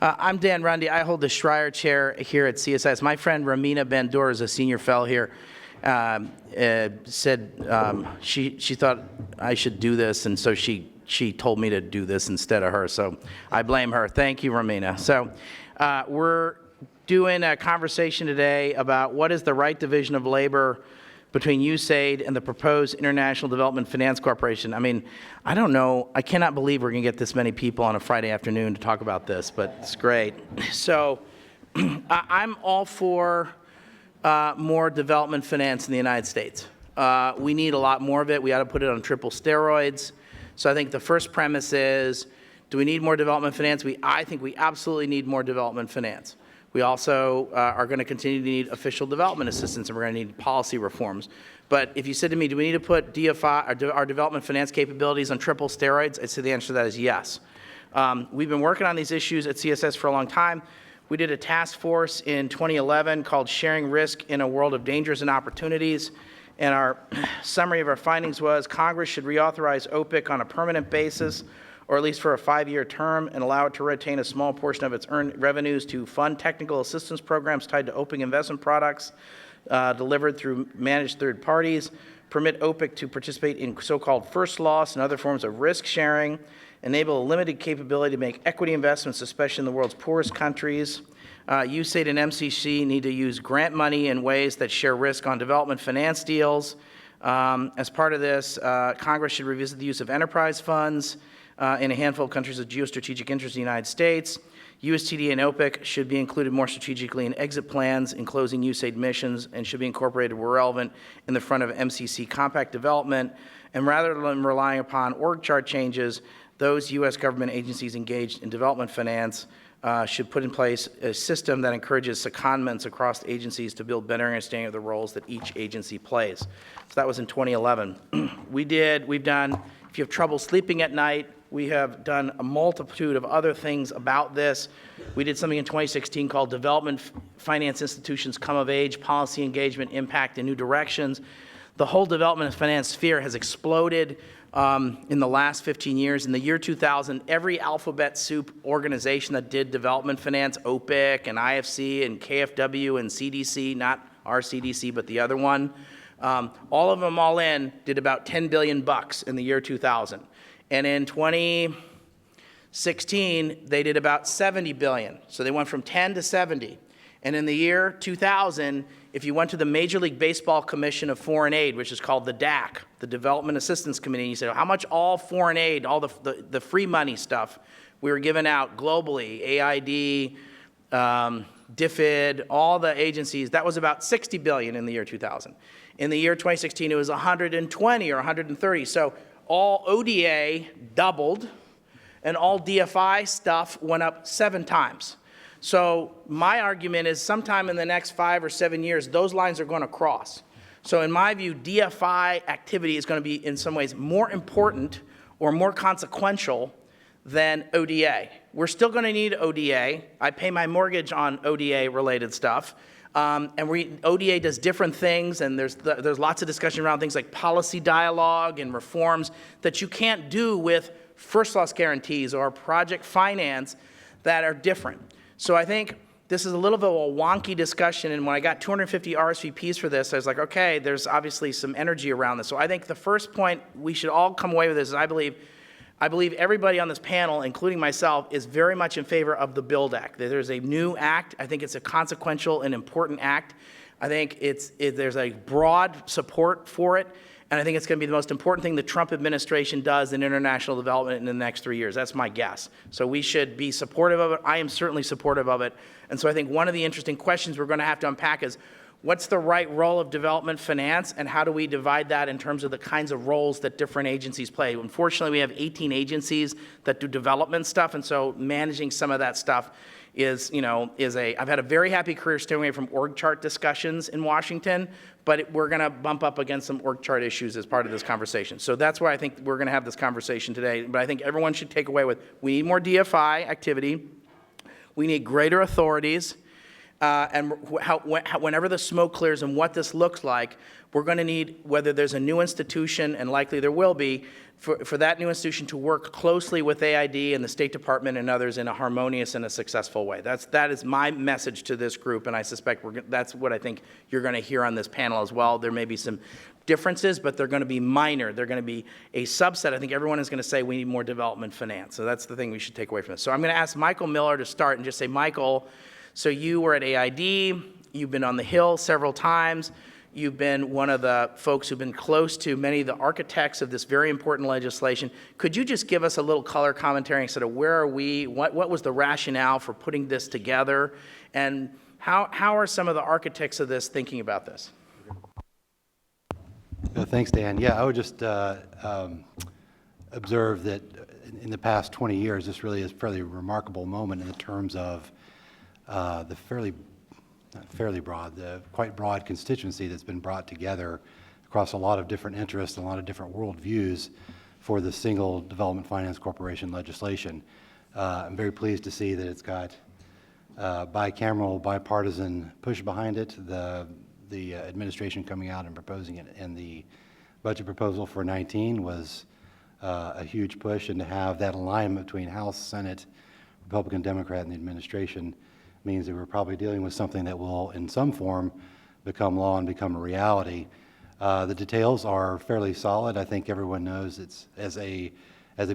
I'm Dan Rundy. I hold the Schreier Chair here at CSIS. My friend Romina Bandor is a senior fellow here. Said she thought I should do this, and so she told me to do this instead of her. So I blame her. Thank you, Romina. So we're doing a conversation today about what is the right division of labor between USAID and the proposed International Development Finance Corporation. I mean, I don't know. I cannot believe we're going to get this many people on a Friday afternoon to talk about this, but it's great. So I'm all for more development finance in the United States. We need a lot more of it. We ought to put it on triple steroids. So I think the first premise is, do we need more development finance? I think we absolutely need more development finance. We also are going to continue to need official development assistance, and we're going to need policy reforms. But if you said to me, do we need to put DFI, our development finance capabilities on triple steroids, I'd say the answer to that is yes. We've been working on these issues at CSS for a long time. We did a task force in 2011 called Sharing Risk in a World of Dangers and Opportunities. And our summary of our findings was Congress should reauthorize OPIC on a permanent basis, or at least for a 5-year term, and allow it to retain a small portion of its earned revenues to fund technical assistance programs tied to OPIC investment products delivered through managed third parties, permit OPIC to participate in so-called first loss and other forms of risk sharing, enable a limited capability to make equity investments, especially in the world's poorest countries. USAID and MCC need to use grant money in ways that share risk on development finance deals. As part of this, Congress should revisit the use of enterprise funds in a handful of countries of geostrategic interest in the United States. USTD and OPIC should be included more strategically in exit plans, in closing USAID missions, and should be incorporated where relevant in the front of MCC compact development. And rather than relying upon org chart changes, those U.S. government agencies engaged in development finance should put in place a system that encourages secondments across agencies to build better understanding of the roles that each agency plays. So that was in 2011. We've done, if you have trouble sleeping at night, we have done a multitude of other things about this. We did something in 2016 called Development Finance Institutions Come of Age, Policy Engagement, Impact, and New Directions. The whole development finance sphere has exploded in the last 15 years. In the year 2000, every alphabet soup organization that did development finance, OPIC and IFC and KFW and CDC, not our CDC, but the other one, all of them all in did about 10 billion bucks in the year 2000. And in 2016, they did about 70 billion. So they went from 10 to 70. And in the year 2000, if you went to the Major League Baseball Commission of Foreign Aid, which is called the DAC, the Development Assistance Committee, and you said, how much all foreign aid, all the free money stuff we were giving out globally, AID, DFID, all the agencies, that was about 60 billion in the year 2000. In the year 2016, it was 120 or 130. So all ODA doubled, and all DFI stuff went up 7 times. So my argument is sometime in the next 5 or 7 years, those lines are going to cross. So in my view, DFI activity is going to be in some ways more important or more consequential than ODA. We're still going to need ODA. I pay my mortgage on ODA-related stuff. And ODA does different things, and there's lots of discussion around things like policy dialogue and reforms that you can't do with first loss guarantees or project finance that are different. So I think this is a little bit of a wonky discussion, and when I got 250 RSVPs for this, I was like, okay, there's obviously some energy around this. So I think the first point we should all come away with this is I believe everybody on this panel, including myself, is very much in favor of the BUILD Act. There's a new act. I think it's a consequential and important act. I think there's a broad support for it, and I think it's going to be the most important thing the Trump administration does in international development in the next 3 years. That's my guess. So we should be supportive of it. I am certainly supportive of it. And so I think one of the interesting questions we're going to have to unpack is, what's the right role of development finance, and how do we divide that in terms of the kinds of roles that different agencies play? Unfortunately, we have 18 agencies that do development stuff, and so managing some of that stuff I've had a very happy career staying away from org chart discussions in Washington, but we're going to bump up against some org chart issues as part of this conversation. So that's why I think we're going to have this conversation today. But I think everyone should take away with, we need more DFI activity, we need greater authorities, and whenever the smoke clears and what this looks like, we're going to need, whether there's a new institution, and likely there will be, for that new institution to work closely with AID and the State Department and others in a harmonious and a successful way. That is my message to this group, and I suspect that's what I think you're going to hear on this panel as well. There may be some differences, but they're going to be minor. They're going to be a subset. I think everyone is going to say we need more development finance. So that's the thing we should take away from this. So I'm going to ask Michael Miller to start and just say, Michael, so you were at AID. You've been on the Hill several times. You've been one of the folks who've been close to many of the architects of this very important legislation. Could you just give us a little color commentary and sort of where are we, what was the rationale for putting this together, and how are some of the architects of this thinking about this? Thanks, Dan. Yeah, I would just observe that in the past 20 years, this really is a fairly remarkable moment in the terms of the quite broad constituency that's been brought together across a lot of different interests and a lot of different worldviews for the Single Development Finance Corporation legislation. I'm very pleased to see that it's got bicameral, bipartisan push behind it. The administration coming out and proposing it in the budget proposal for 19 was a huge push, and to have that alignment between House, Senate, Republican, Democrat, and the administration means that we're probably dealing with something that will, in some form, become law and become a reality. The details are fairly solid. I think everyone knows it's as a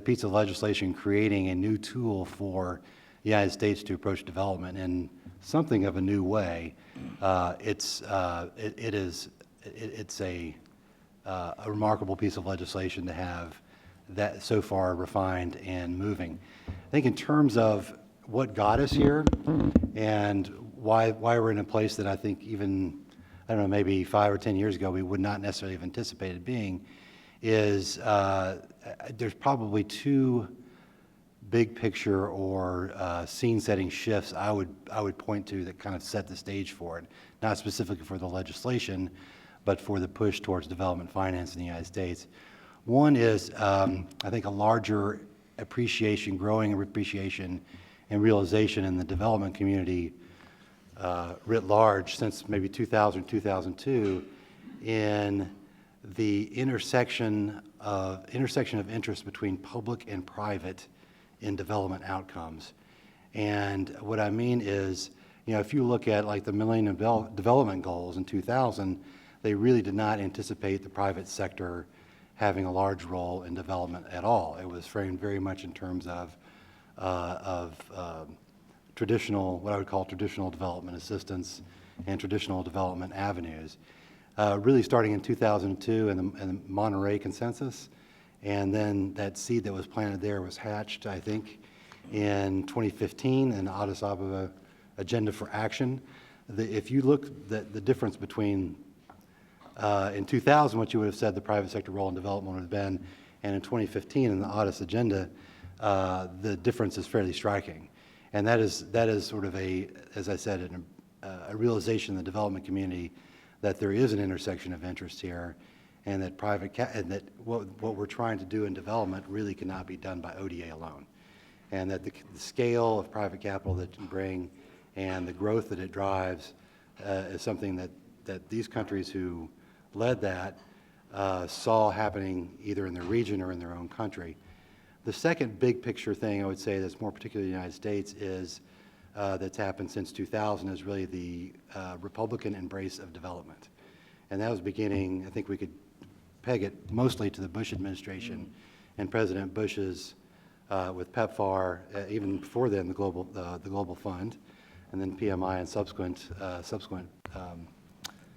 piece of legislation creating a new tool for the United States to approach development in something of a new way. It's a remarkable piece of legislation to have that so far refined and moving. I think in terms of what got us here and why we're in a place that I think even, I don't know, maybe 5 or 10 years ago we would not necessarily have anticipated being, is there's probably two big picture or scene-setting shifts I would point to that kind of set the stage for it, not specifically for the legislation, but for the push towards development finance in the United States. One is, I think, a larger appreciation, growing appreciation and realization in the development community writ large since maybe 2000, 2002 in the intersection of interest between public and private in development outcomes. And what I mean is, if you look at like the Millennium Development Goals in 2000, they really did not anticipate the private sector having a large role in development at all. It was framed very much in terms of traditional, what I would call traditional development assistance and traditional development avenues. Really starting in 2002 in the Monterey Consensus, and then that seed that was planted there was hatched, I think, in 2015 in the Addis Ababa Agenda for Action. If you look at the difference between in 2000, what you would have said the private sector role in development would have been, and in 2015 in the Addis Agenda, the difference is fairly striking. And that is sort of as I said, a realization in the development community that there is an intersection of interest here, and that and that what we're trying to do in development really cannot be done by ODA alone, and that the scale of private capital that it can bring and the growth that it drives is something that these countries who led that saw happening either in their region or in their own country. The second big picture thing I would say that's more particular in the United States is that's happened since 2000 is really the Republican embrace of development. And that was beginning, I think we could peg it mostly to the Bush administration and President Bush's with PEPFAR, even before then the Global Fund, and then PMI and subsequent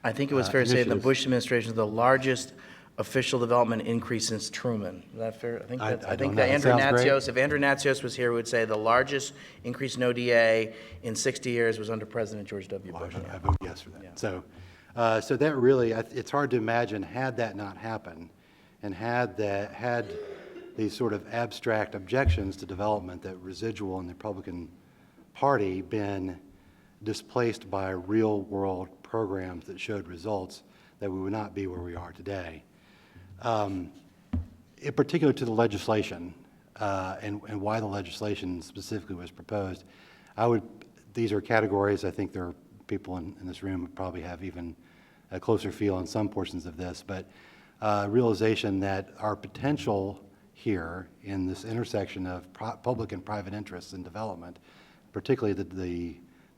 I think it was fair to say the Bush administration is the largest official development increase since Truman. Is that fair? I think that Andrew Natsios, if Andrew Natsios was here, would say the largest increase in ODA in 60 years was under President George W. Bush. I vote yes for that. Yeah. So that really, it's hard to imagine had that not happened, and had these sort of abstract objections to development that residual in the Republican Party been displaced by real world programs that showed results, that we would not be where we are today. In particular to the legislation and why the legislation specifically was proposed, these are categories, I think they're people in this room probably have even a closer feel on some portions of this, but realization that our potential here in this intersection of public and private interests in development, particularly the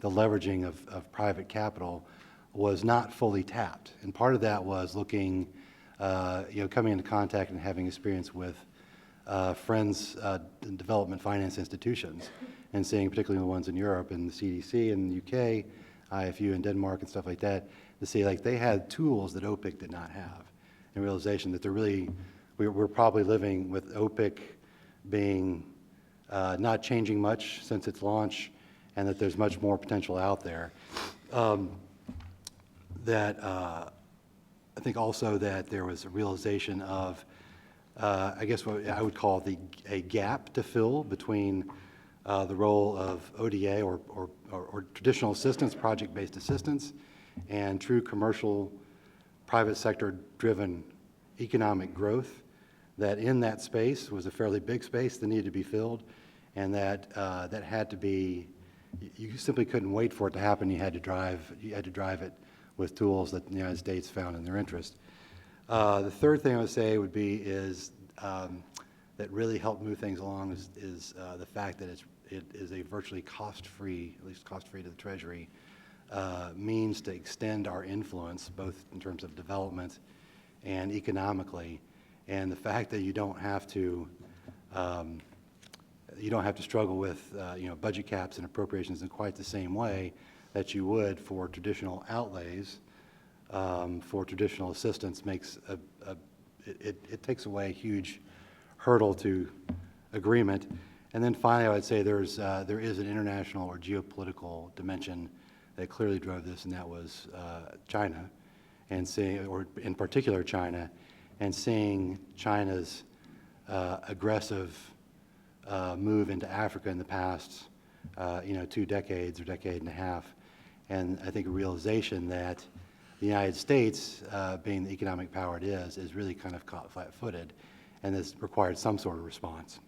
leveraging of private capital, was not fully tapped. And part of that was looking, coming into contact and having experience with friends in development finance institutions, and seeing particularly the ones in Europe and the CDC in the UK, IFU in Denmark and stuff like that, to see like they had tools that OPIC did not have, and realization that we're probably living with OPIC being not changing much since its launch, and that there's much more potential out there. I think also that there was a realization of, I guess what I would call a gap to fill between the role of ODA or traditional assistance, project-based assistance, and true commercial, private sector-driven economic growth. That in that space was a fairly big space that needed to be filled, and that had to be. You simply couldn't wait for it to happen. You had to drive it with tools that the United States found in their interest. The third thing I would say is that really helped move things along is the fact that it is a virtually cost-free, at least cost-free to the Treasury, means to extend our influence both in terms of development and economically, and the fact that you don't have to struggle with budget caps and appropriations in quite the same way that you would for traditional outlays, for traditional assistance, makes it takes away a huge hurdle to agreement. And then finally, I would say there is an international or geopolitical dimension that clearly drove this, and that was China, or in particular China, and seeing China's aggressive move into Africa in the past, 2 decades or decade and a half, and I think a realization that the United States, being the economic power it is really kind of caught flat-footed, and has required some sort of response.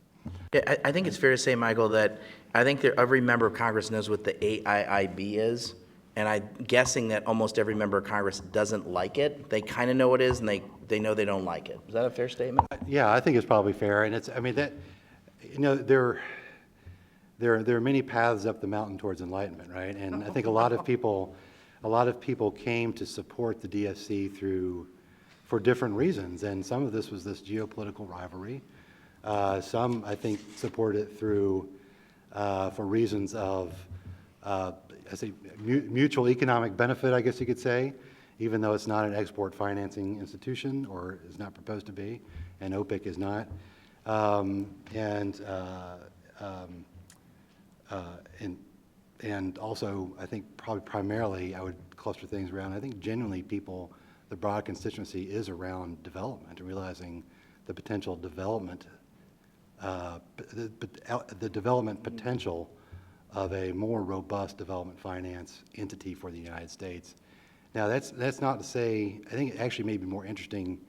Yeah, I think it's fair to say, Michael, that I think that every member of Congress knows what the AIIB is, and I'm guessing that almost every member of Congress doesn't like it. They kind of know what it is, and they know they don't like it. Is that a fair statement? Yeah, I think it's probably fair, and there are many paths up the mountain towards enlightenment, right? And I think a lot of people came to support the DFC for different reasons, and some of this was this geopolitical rivalry. Some, I think, supported it for reasons of mutual economic benefit, I guess you could say, even though it's not an export financing institution, or is not proposed to be, and OPIC is not. And also, I think probably primarily I would cluster things around, I think genuinely the broad constituency is around development, and realizing the potential development, the development potential of a more robust development finance entity for the United States. Now, that's not to say, I think it actually may be more interesting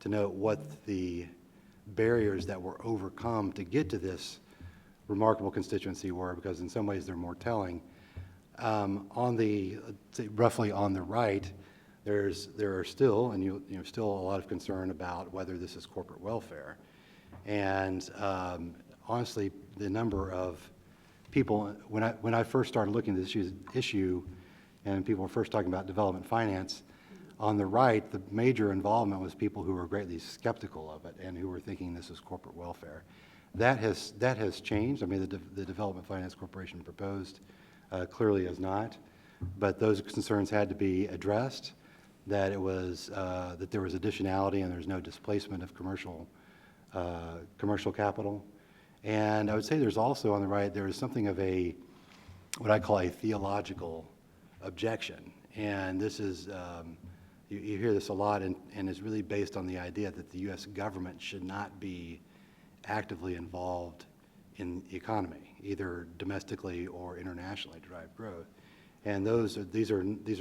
to note what the barriers that were overcome to get to this remarkable constituency were, because in some ways they're more telling. Roughly on the right, there are still, and still a lot of concern about whether this is corporate welfare. And honestly, the number of people, when I first started looking at this issue, and people were first talking about development finance, on the right, the major involvement was people who were greatly skeptical of it and who were thinking this is corporate welfare. That has changed. I mean, the Development Finance Corporation proposed clearly is not, but those concerns had to be addressed. That there was additionality and there's no displacement of commercial capital. And I would say there's also on the right, there is something of what I call a theological objection. And this is, you hear this a lot, and it's really based on the idea that the U.S. government should not be actively involved in the economy, either domestically or internationally, to drive growth. And these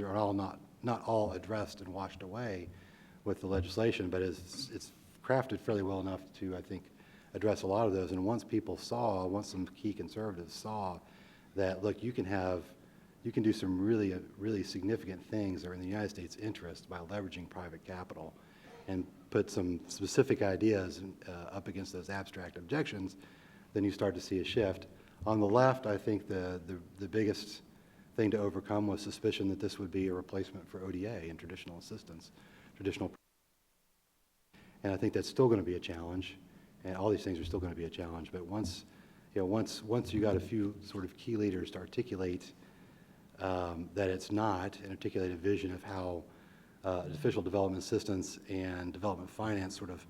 are all not all addressed and washed away with the legislation, but it's crafted fairly well enough to, I think, address a lot of those. And once some key conservatives saw that, look, you can have you can do some really significant things that are in the United States' interest by leveraging private capital and put some specific ideas up against those abstract objections, then you start to see a shift. On the left, I think the biggest thing to overcome was suspicion that this would be a replacement for ODA and traditional assistance, and I think that's still going to be a challenge, and all these things are still going to be a challenge. But once you got a few sort of key leaders to articulate that it's not, and articulate a vision of how official development assistance and development finance sort of,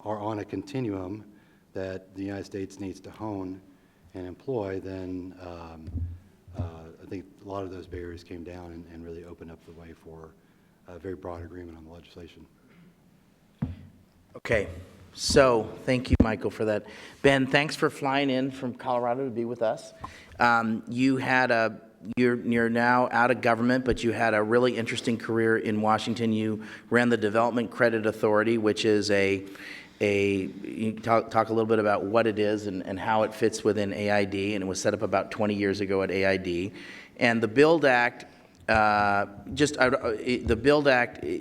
are on a continuum that the United States needs to hone and employ, then I think a lot of those barriers came down and really opened up the way for a very broad agreement on the legislation. Okay, so thank you, Michael, for that. Ben, thanks for flying in from Colorado to be with us. You're now out of government, but you had a really interesting career in Washington. You ran the Development Credit Authority, which is you talk a little bit about what it is and how it fits within AID, and it was set up about 20 years ago at AID. And the BUILD Act,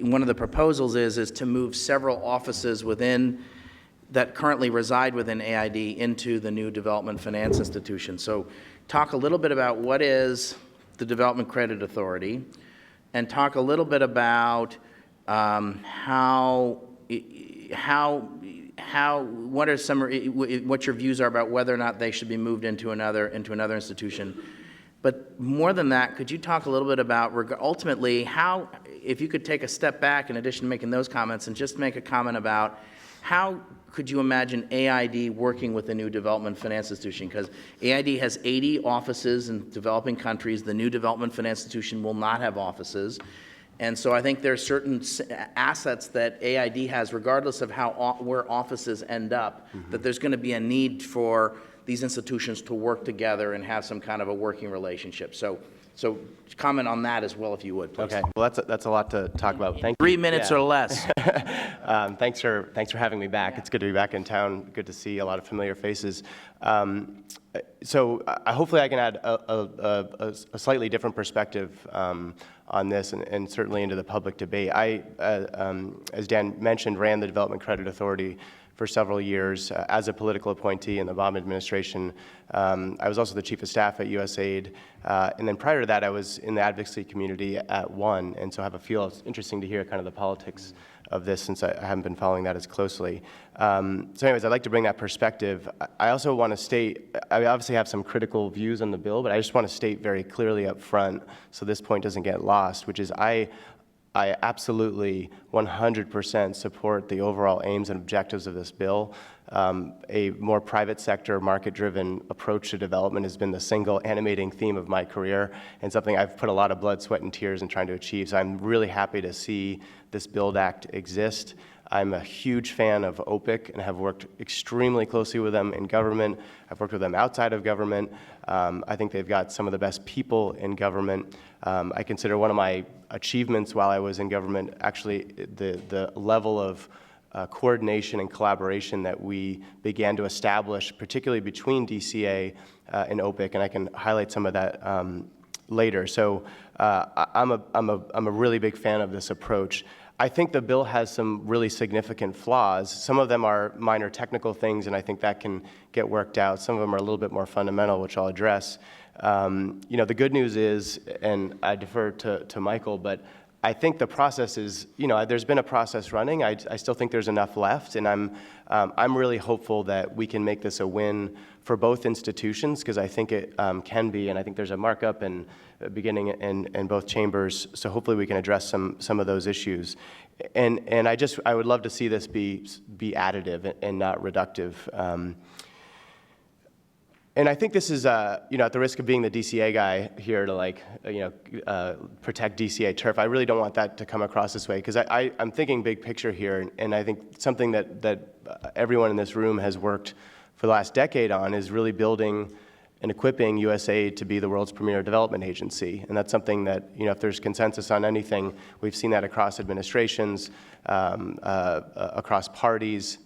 one of the proposals is to move several offices that currently reside within AID into the new Development Finance Institution. So talk a little bit about what is the Development Credit Authority, and talk a little bit about what your views are about whether or not they should be moved into another institution. But more than that, could you talk a little bit about ultimately how, if you could take a step back in addition to making those comments, and just make a comment about how could you imagine AID working with the new Development Finance Institution? Because AID has 80 offices in developing countries. The new Development Finance Institution will not have offices. And so I think there are certain assets that AID has, regardless of where offices end up, that there's going to be a need for these institutions to work together and have some kind of a working relationship. So comment on that as well, if you would, please. Okay. Well, that's a lot to talk about. Thank you. 3 minutes or less. Thanks for having me back. Yeah. It's good to be back in town. Good to see a lot of familiar faces. So hopefully I can add a slightly different perspective on this, and certainly into the public debate. I, as Dan mentioned, ran the Development Credit Authority for several years as a political appointee in the Obama administration. I was also the chief of staff at USAID, and then prior to that, I was in the advocacy community at ONE, and so I have a feel. It's interesting to hear kind of the politics of this, since I haven't been following that as closely. So anyways, I'd like to bring that perspective. I also want to state, I obviously have some critical views on the bill, but I just want to state very clearly up front, so this point doesn't get lost, which is I absolutely 100% support the overall aims and objectives of this bill. A more private sector, market-driven approach to development has been the single animating theme of my career, and something I've put a lot of blood, sweat, and tears in trying to achieve. So I'm really happy to see this BUILD Act exist. I'm a huge fan of OPIC and have worked extremely closely with them in government. I've worked with them outside of government. I think they've got some of the best people in government. I consider one of my achievements while I was in government actually the level of coordination and collaboration that we began to establish, particularly between DCA and OPIC, and I can highlight some of that later. So I'm a really big fan of this approach. I think the bill has some really significant flaws. Some of them are minor technical things, and I think that can get worked out. Some of them are a little bit more fundamental, which I'll address. The good news is, and I defer to Michael, but I think the process is, there's been a process running. I still think there's enough left, and I'm really hopeful that we can make this a win for both institutions, because I think it can be, and I think there's a markup and beginning in both chambers, so hopefully we can address some of those issues. And I would love to see this be additive and not reductive. And I think this is, at the risk of being the DCA guy here to protect DCA turf, I really don't want that to come across this way, because I'm thinking big picture here, and I think something that everyone in this room has worked for the last decade on is really building and equipping USAID to be the world's premier development agency. And that's something that, if there's consensus on anything, we've seen that across administrations, across parties.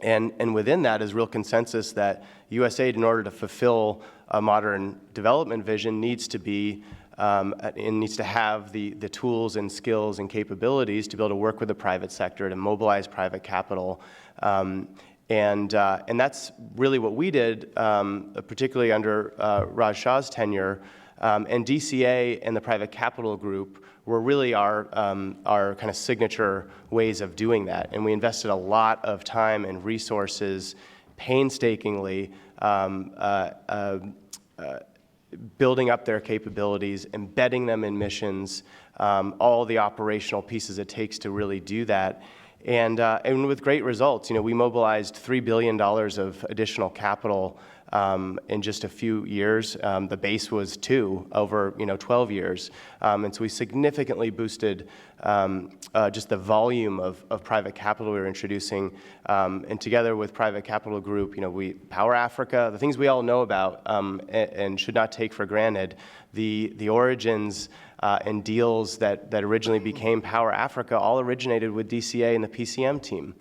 And within that is real consensus that USAID, in order to fulfill a modern development vision needs to be and needs to have the tools and skills and capabilities to be able to work with the private sector, to mobilize private capital. And that's really what we did, particularly under Raj Shah's tenure. And DCA and the private capital group were really our kind of signature ways of doing that. And we invested a lot of time and resources painstakingly building up their capabilities, embedding them in missions, all the operational pieces it takes to really do that. And with great results. We mobilized $3 billion of additional capital in just a few years. The base was 2 over 12 years. And so we significantly boosted just the volume of private capital we were introducing. And together with Private Capital Group, we Power Africa, the things we all know about and should not take for granted, the origins and deals that originally became Power Africa all originated with DCA and the PCM team.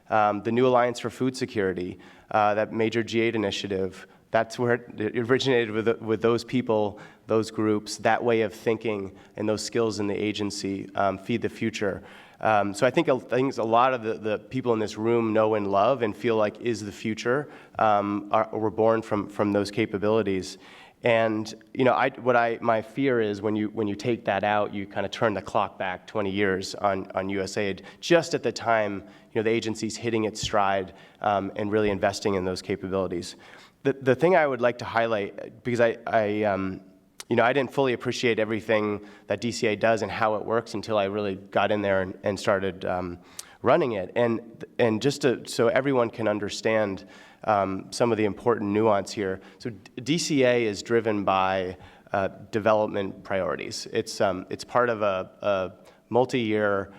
The New Alliance for Food Security, that major G8 initiative, that's where it originated with those people, those groups, that way of thinking and those skills in the agency feed the future. So I think a lot of the people in this room know and love and feel like is the future were born from those capabilities. And my fear is when you take that out, you kind of turn the clock back 20 years on USAID, just at the time the agency's hitting its stride and really investing in those capabilities. The thing I would like to highlight, because I didn't fully appreciate everything that DCA does and how it works until I really got in there and started running it. And just so everyone can understand some of the important nuance here. So DCA is driven by development priorities. It's part of a multi-year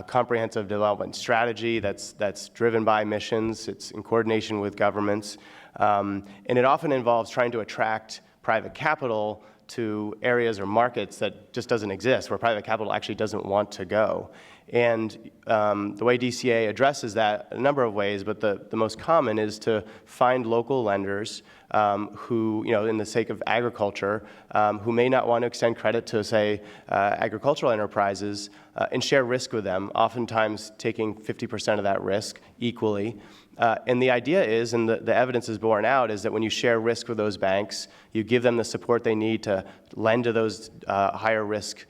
comprehensive development strategy that's driven by missions. It's in coordination with governments. And it often involves trying to attract private capital to areas or markets that just doesn't exist, where private capital actually doesn't want to go. And the way DCA addresses that a number of ways, but the most common is to find local lenders who, in the sake of agriculture, who may not want to extend credit to, say, agricultural enterprises and share risk with them, oftentimes taking 50% of that risk equally. And the idea is, and the evidence is borne out, is that when you share risk with those banks, you give them the support they need to lend to those higher risk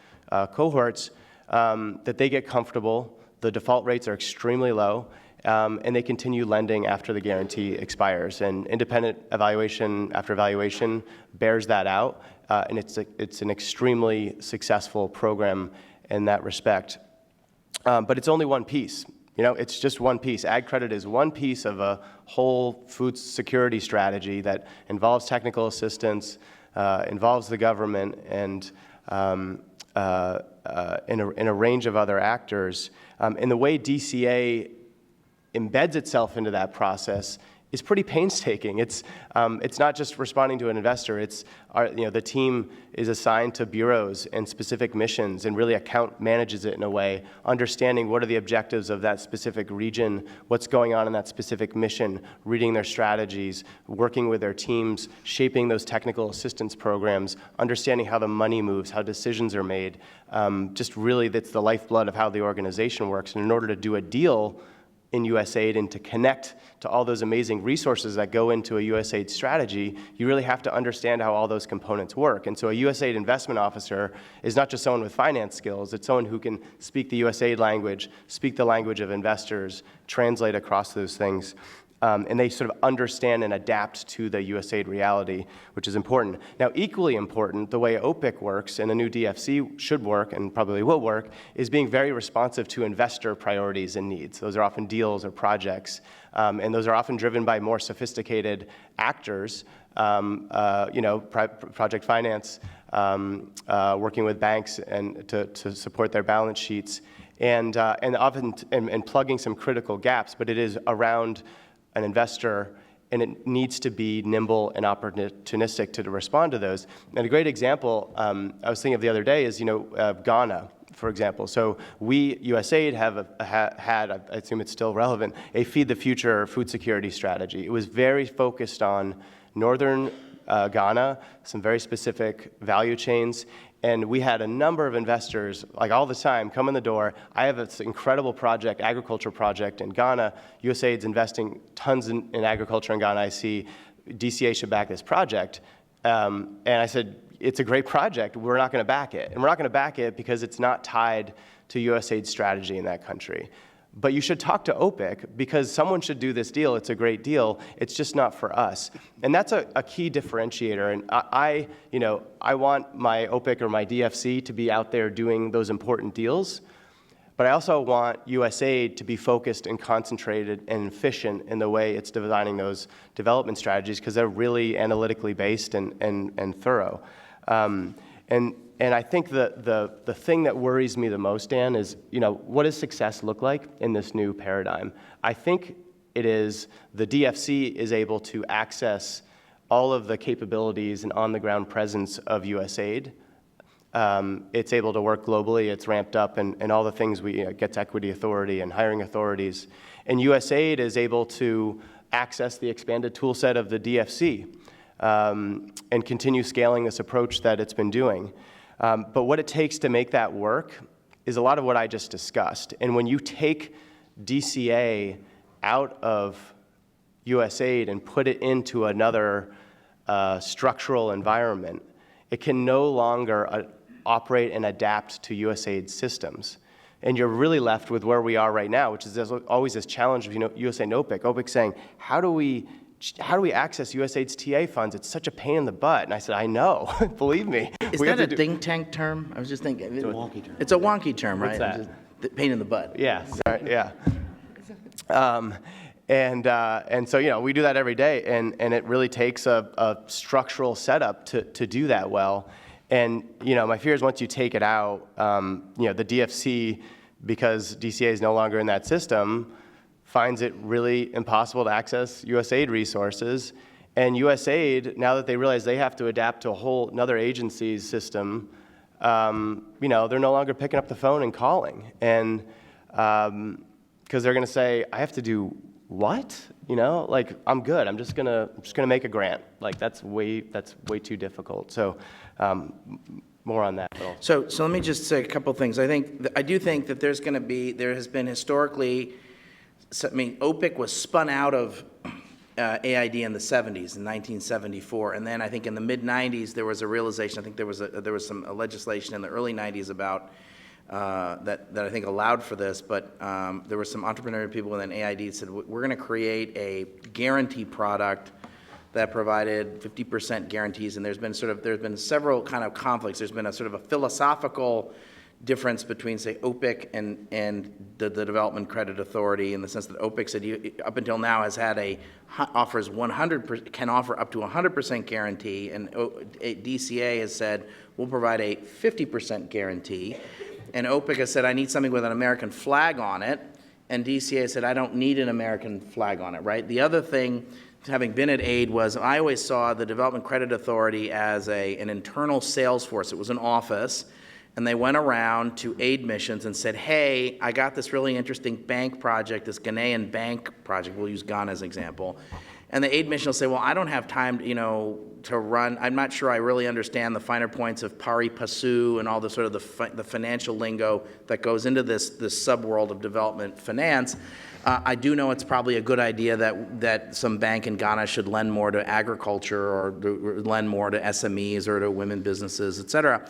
cohorts, that they get comfortable, the default rates are extremely low, and they continue lending after the guarantee expires. And independent evaluation after evaluation bears that out, and it's an extremely successful program in that respect. But it's only one piece. It's just one piece. Ag credit is one piece of a whole food security strategy that involves technical assistance, involves the government, and in a range of other actors. And the way DCA embeds itself into that process is pretty painstaking. It's not just responding to an investor. It's the team is assigned to bureaus and specific missions and really account manages it in a way, understanding what are the objectives of that specific region, what's going on in that specific mission, reading their strategies, working with their teams, shaping those technical assistance programs, understanding how the money moves, how decisions are made. Just really, that's the lifeblood of how the organization works. And in order to do a deal in USAID and to connect to all those amazing resources that go into a USAID strategy, you really have to understand how all those components work. And so a USAID investment officer is not just someone with finance skills, it's someone who can speak the USAID language, speak the language of investors, translate across those things. And they sort of understand and adapt to the USAID reality, which is important. Now, equally important, the way OPIC works and the new DFC should work and probably will work, is being very responsive to investor priorities and needs. Those are often deals or projects, and those are often driven by more sophisticated actors, project finance, working with banks and to support their balance sheets, and often plugging some critical gaps, but it is around an investor, and it needs to be nimble and opportunistic to respond to those. And a great example I was thinking of the other day is, Ghana, for example. So we, USAID, have had, I assume it's still relevant, a Feed the Future food security strategy. It was very focused on northern Ghana, some very specific value chains. And we had a number of investors, like all the time, come in the door. I have this incredible project, agriculture project in Ghana. USAID's investing tons in agriculture in Ghana. I see DCA should back this project. And I said, it's a great project. We're not going to back it. And we're not going to back it because it's not tied to USAID's strategy in that country. But you should talk to OPIC because someone should do this deal. It's a great deal. It's just not for us. And that's a key differentiator. And I want my OPIC or my DFC to be out there doing those important deals. But I also want USAID to be focused and concentrated and efficient in the way it's designing those development strategies because they're really analytically based and thorough. And I think the thing that worries me the most, Dan, is, what does success look like in this new paradigm? I think it is the DFC is able to access all of the capabilities and on-the-ground presence of USAID. It's able to work globally. It's ramped up, and all the things gets equity authority and hiring authorities. And USAID is able to access the expanded tool set of the DFC and continue scaling this approach that it's been doing. But what it takes to make that work is a lot of what I just discussed. And when you take DCA out of USAID and put it into another structural environment, it can no longer operate and adapt to USAID systems. And you're really left with where we are right now, which is there's always this challenge of USAID and OPIC. OPIC saying, how do we access USAID's TA funds? It's such a pain in the butt. And I said, I know, believe me. Is that a think tank term? I was just thinking. It's a wonky term. It's a wonky term, right? What's that? Just pain in the butt. Yeah, sorry, yeah. And so, we do that every day, and it really takes a structural setup to do that well. And, my fear is once you take it out, the DFC, because DCA is no longer in that system, finds it really impossible to access USAID resources. And USAID, now that they realize they have to adapt to a whole another agency's system, they're no longer picking up the phone and calling. And because they're going to say, I have to do what? I'm good. I'm just gonna make a grant. That's way too difficult. So more on that. So let me just say a couple things. I do think that there has been historically, OPIC was spun out of AID in the 70s, in 1974, and then I think in the mid-90s there was a realization. I think there was some legislation in the early 90s about that I think allowed for this, but there were some entrepreneurial people within AID that said we're going to create a guarantee product that provided 50% guarantees, and there's been several kind of conflicts. There's been a sort of a philosophical difference between, say, OPIC and the Development Credit Authority, in the sense that OPIC said up until now can offer up to 100% guarantee, and DCA has said we'll provide a 50% guarantee, and OPIC has said I need something with an American flag on it, and DCA said I don't need an American flag on it, right? The other thing, having been at AID, was I always saw the Development Credit Authority as an internal sales force. It was an office. And they went around to aid missions and said, hey, I got this really interesting bank project, this Ghanaian bank project. We'll use Ghana as an example. And the aid mission will say, well, I don't have time, to run. I'm not sure I really understand the finer points of pari passu and all the sort of the financial lingo that goes into this subworld of development finance. I do know it's probably a good idea that some bank in Ghana should lend more to agriculture or lend more to SMEs or to women businesses, et cetera.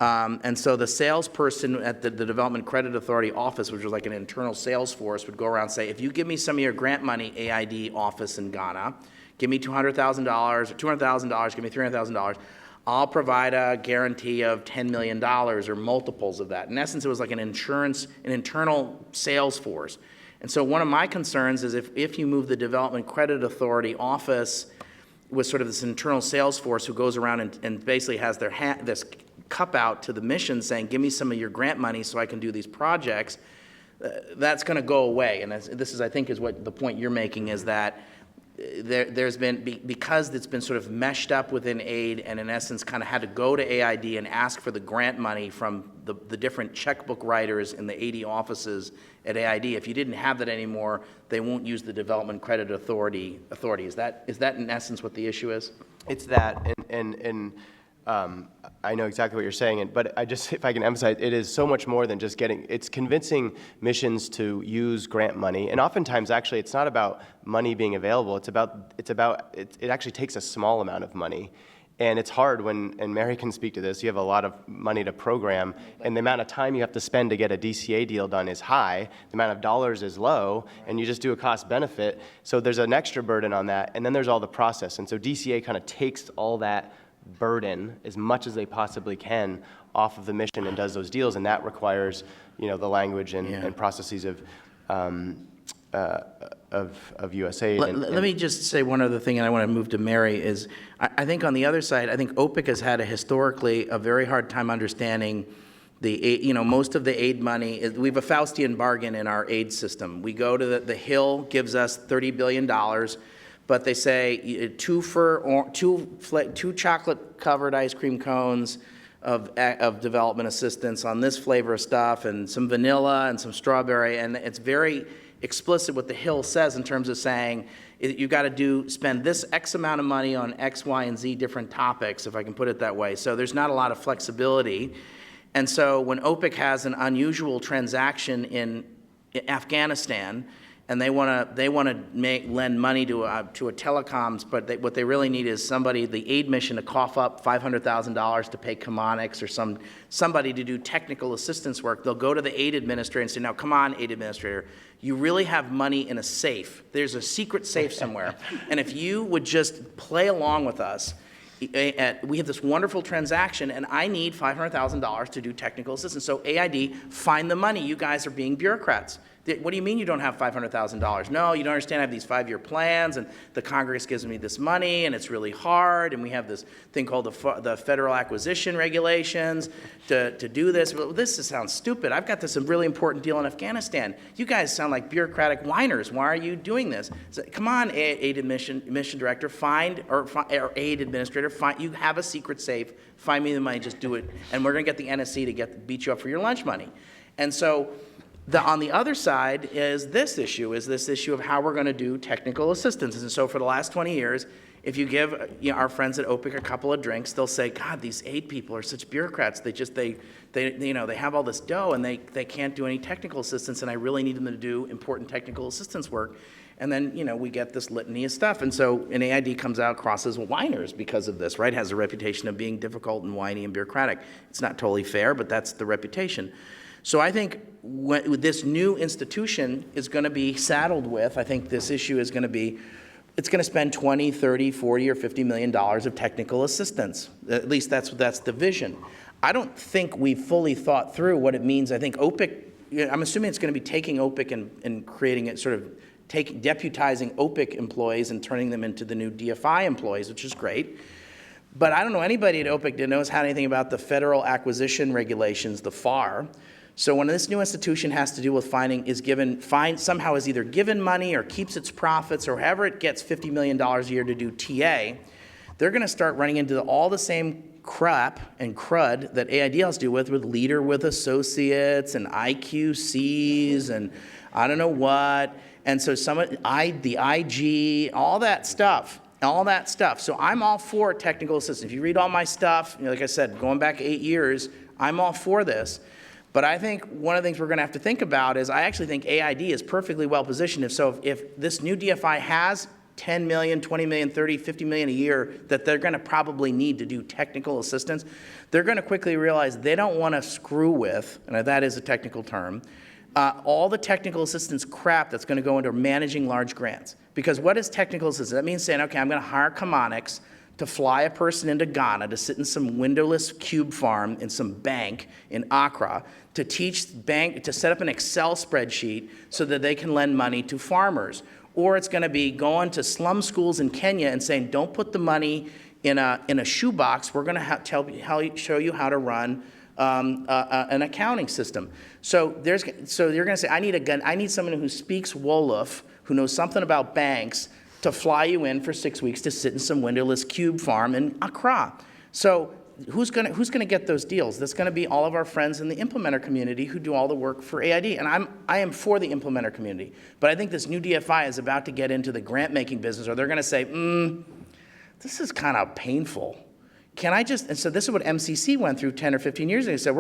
And so the salesperson at the Development Credit Authority office, which was like an internal sales force, would go around and say, if you give me some of your grant money, AID office in Ghana, give me $200,000 or $200,000, give me $300,000, I'll provide a guarantee of $10 million or multiples of that. In essence, it was like an internal sales force. And so one of my concerns is if you move the Development Credit Authority office with sort of this internal sales force who goes around and basically has this cup out to the mission saying, give me some of your grant money so I can do these projects, that's going to go away. And this is, I think, is what the point you're making, is that there's been, because it's been sort of meshed up within aid and in essence kind of had to go to AID and ask for the grant money from the different checkbook writers in the 80 offices at AID. If you didn't have that anymore, they won't use the Development Credit Authority. Is that in essence what the issue is? It's that, and I know exactly what you're saying, but if I can emphasize, it is so much more than just it's convincing missions to use grant money, and oftentimes, actually, it's not about money being available, it actually takes a small amount of money, and it's hard and Mary can speak to this, you have a lot of money to program, and the amount of time you have to spend to get a DCA deal done is high, the amount of dollars is low, and you just do a cost benefit, so there's an extra burden on that, and then there's all the process, and so DCA kind of takes all that burden as much as they possibly can off of the mission and does those deals, and that requires, the language and processes of USAID. Let me just say one other thing, and I want to move to Mary, is I think on the other side, I think OPIC has had historically a very hard time understanding most of the aid money. We have a Faustian bargain in our aid system. We go to the Hill gives us $30 billion, but they say two chocolate-covered ice cream cones of development assistance on this flavor of stuff, and some vanilla and some strawberry, and it's very explicit what the Hill says in terms of saying you got to spend this X amount of money on X, Y, and Z different topics, if I can put it that way. So there's not a lot of flexibility, and so when OPIC has an unusual transaction in Afghanistan, and they want to lend money to a telecoms, but what they really need is the aid mission, to cough up $500,000 to pay Chemonics or somebody to do technical assistance work. They'll go to the aid administrator and say, "Now, come on, aid administrator, you really have money in a safe. There's a secret safe somewhere, and if you would just play along with us, we have this wonderful transaction, and I need $500,000 to do technical assistance. So AID, find the money. You guys are being bureaucrats." What do you mean you don't have $500,000? No, you don't understand. I have these 5-year plans, and the Congress gives me this money, and it's really hard, and we have this thing called the Federal Acquisition Regulations to do this. Well, this sounds stupid. I've got this really important deal in Afghanistan. You guys sound like bureaucratic whiners. Why are you doing this? So, come on, aid mission director, or aid administrator, you have a secret safe. Find me the money. Just do it, and we're going to get the NSC to beat you up for your lunch money. And so, on the other side is this issue of how we're going to do technical assistance. And so for the last 20 years, if you give our friends at OPIC a couple of drinks, they'll say, "God, these aid people are such bureaucrats. They have all this dough and they can't do any technical assistance, and I really need them to do important technical assistance work." And then, we get this litany of stuff. And so an AID comes out across as whiners because of this, right? Has a reputation of being difficult and whiny and bureaucratic. It's not totally fair, but that's the reputation. So I think this new institution is going to be saddled with, I think this issue is going to be, it's going to spend 20, 30, 40, or $50 million of technical assistance. At least that's the vision. I don't think we've fully thought through what it means. I think OPIC, I'm assuming it's going to be taking OPIC and creating it, sort of deputizing OPIC employees and turning them into the new DFI employees, which is great. But I don't know anybody at OPIC that knows anything about the Federal Acquisition Regulations, the FAR. So when this new institution has to do with somehow is either given money or keeps its profits, or however it gets $50 million a year to do TA, they're going to start running into all the same crap and crud that AID has to do with Leader with Associates and IQCs and I don't know what. And so the IG, all that stuff. So I'm all for technical assistance. If you read all my stuff, like I said, going back 8 years, I'm all for this. But I think one of the things we're going to have to think about is I actually think AID is perfectly well positioned. If this new DFI has 10 million, 20 million, 30, 50 million a year that they're going to probably need to do technical assistance, they're going to quickly realize they don't want to screw with, and that is a technical term, all the technical assistance crap that's going to go into managing large grants. Because what is technical assistance? That means saying, okay, I'm going to hire Chemonics to fly a person into Ghana to sit in some windowless cube farm in some bank in Accra to set up an Excel spreadsheet so that they can lend money to farmers. Or it's going to be going to slum schools in Kenya and saying, don't put the money in a shoebox. We're going to show you how to run an accounting system. So you're going to say, I need someone who speaks Wolof, who knows something about banks, to fly you in for 6 weeks to sit in some windowless cube farm in Accra. So who's gonna get those deals? That's gonna be all of our friends in the implementer community who do all the work for AID. And I am for the implementer community. But I think this new DFI is about to get into the grant-making business, or they're gonna say, this is kind of painful. And so this is what MCC went through 10 or 15 years ago. They said,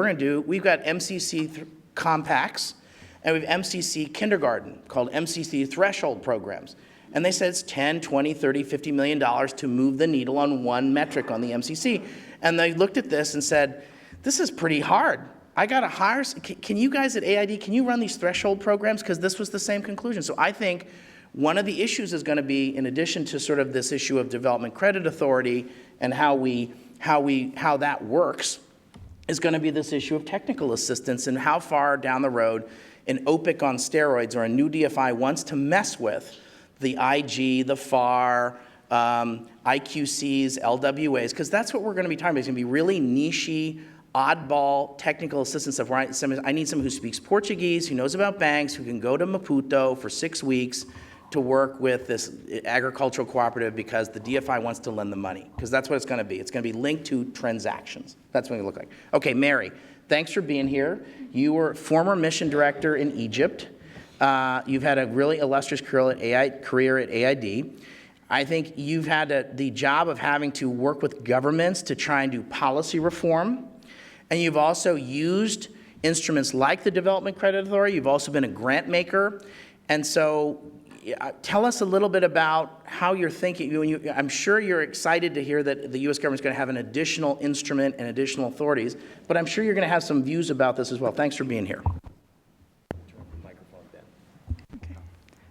we've got MCC compacts, and we have MCC kindergarten, called MCC threshold programs. And they said it's 10, 20, 30, $50 million to move the needle on one metric on the MCC. And they looked at this and said, this is pretty hard. I got to hire, can you guys at AID, can you run these threshold programs? Because this was the same conclusion. So I think one of the issues is going to be, in addition to sort of this issue of development credit authority and how that works, is going to be this issue of technical assistance and how far down the road an OPIC on steroids or a new DFI wants to mess with the IG, the FAR, IQCs, LWAs, because that's what we're going to be talking about. It's going to be really niche-y, oddball technical assistance stuff. Where I need someone who speaks Portuguese, who knows about banks, who can go to Maputo for 6 weeks to work with this agricultural cooperative because the DFI wants to lend the money, because that's what it's going to be. It's going to be linked to transactions. That's what it look like. Okay, Mary, thanks for being here. You were former mission director in Egypt. You've had a really illustrious career at AID. I think you've had the job of having to work with governments to try and do policy reform. And you've also used instruments like the Development Credit Authority. You've also been a grant maker. And so tell us a little bit about how you're thinking. I'm sure you're excited to hear that the U.S. government's going to have an additional instrument and additional authorities, but I'm sure you're going to have some views about this as well. Thanks for being here.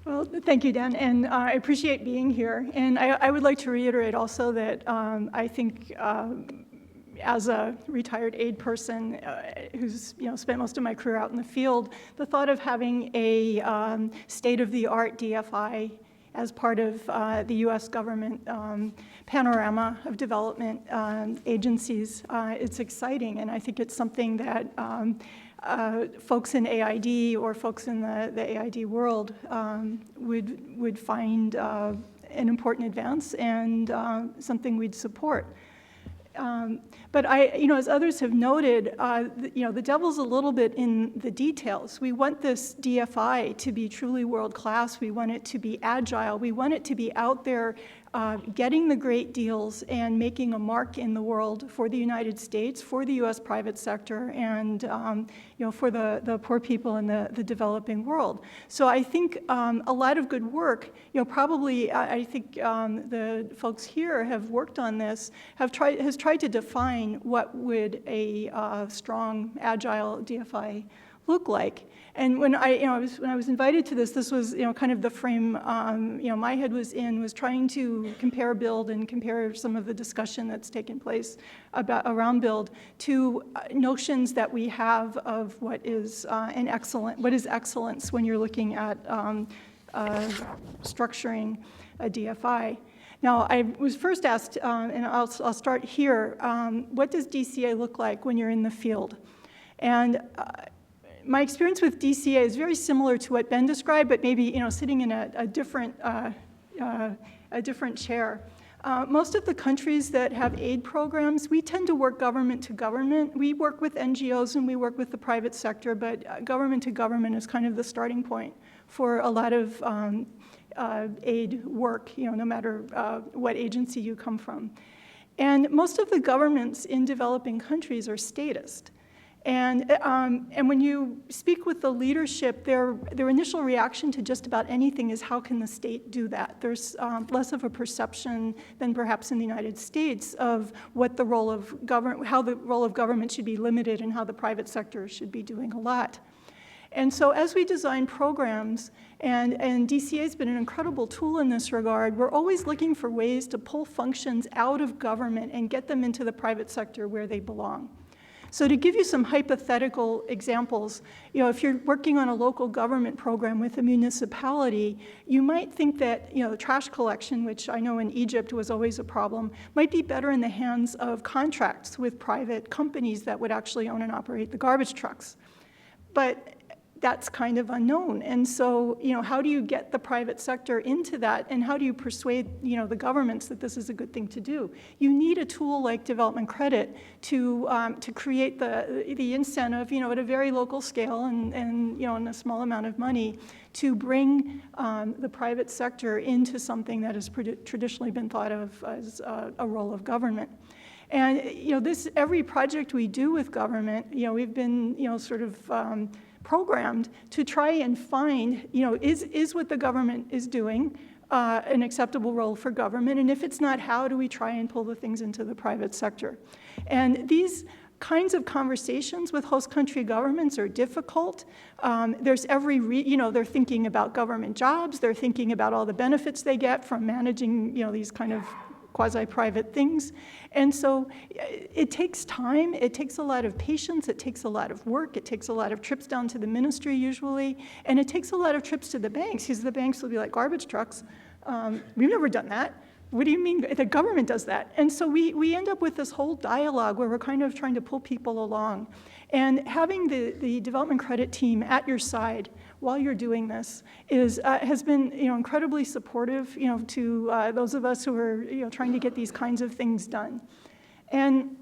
Well, thank you, Dan, and I appreciate being here. And I would like to reiterate also that I think as a retired aid person who's spent most of my career out in the field, the thought of having a state-of-the-art DFI as part of the U.S. government panorama of development agencies, it's exciting, and I think it's something that folks in AID or folks in the AID world would find an important advance and something we'd support. But as others have noted, the devil's a little bit in the details. We want this DFI to be truly world-class. We want it to be agile. We want it to be out there getting the great deals and making a mark in the world for the United States, for the U.S. private sector, and for the poor people in the developing world. So I think a lot of good work, probably I think the folks here have worked on this, has tried to define what would a strong, agile DFI look like. And when I was invited to this was kind of the frame my head was in, was trying to compare build and compare some of the discussion that's taken place around build to notions that we have of what is excellence when you're looking at structuring a DFI. Now, I was first asked, and I'll start here, what does DCA look like when you're in the field? And my experience with DCA is very similar to what Ben described, but maybe sitting in a different chair. Most of the countries that have aid programs, we tend to work government to government. We work with NGOs and we work with the private sector, but government to government is kind of the starting point for a lot of aid work, no matter what agency you come from. And most of the governments in developing countries are statist. And when you speak with the leadership, their initial reaction to just about anything is, how can the state do that? There's less of a perception than perhaps in the United States of what the role of government, how the role of government should be limited and how the private sector should be doing a lot. And so as we design programs, and DCA has been an incredible tool in this regard, we're always looking for ways to pull functions out of government and get them into the private sector where they belong. So to give you some hypothetical examples, if you're working on a local government program with a municipality, you might think that trash collection, which I know in Egypt was always a problem, might be better in the hands of contracts with private companies that would actually own and operate the garbage trucks. But that's kind of unknown. And so, how do you get the private sector into that, and how do you persuade, the governments that this is a good thing to do? You need a tool like development credit to create the incentive, at a very local scale and in a small amount of money to bring the private sector into something that has traditionally been thought of as a role of government. And every project we do with government, we've been sort of programmed to try and find is what the government is doing an acceptable role for government, and if it's not, how do we try and pull the things into the private sector? And these kinds of conversations with host country governments are difficult. There's they're thinking about government jobs, they're thinking about all the benefits they get from managing these kind of quasi-private things. And so it takes time, it takes a lot of patience, it takes a lot of work, it takes a lot of trips down to the ministry usually, and it takes a lot of trips to the banks, because the banks will be like, garbage trucks, we've never done that. What do you mean? The government does that. And so we end up with this whole dialogue where we're kind of trying to pull people along. And having the development credit team at your side while you're doing this has been incredibly supportive to those of us who are trying to get these kinds of things done. And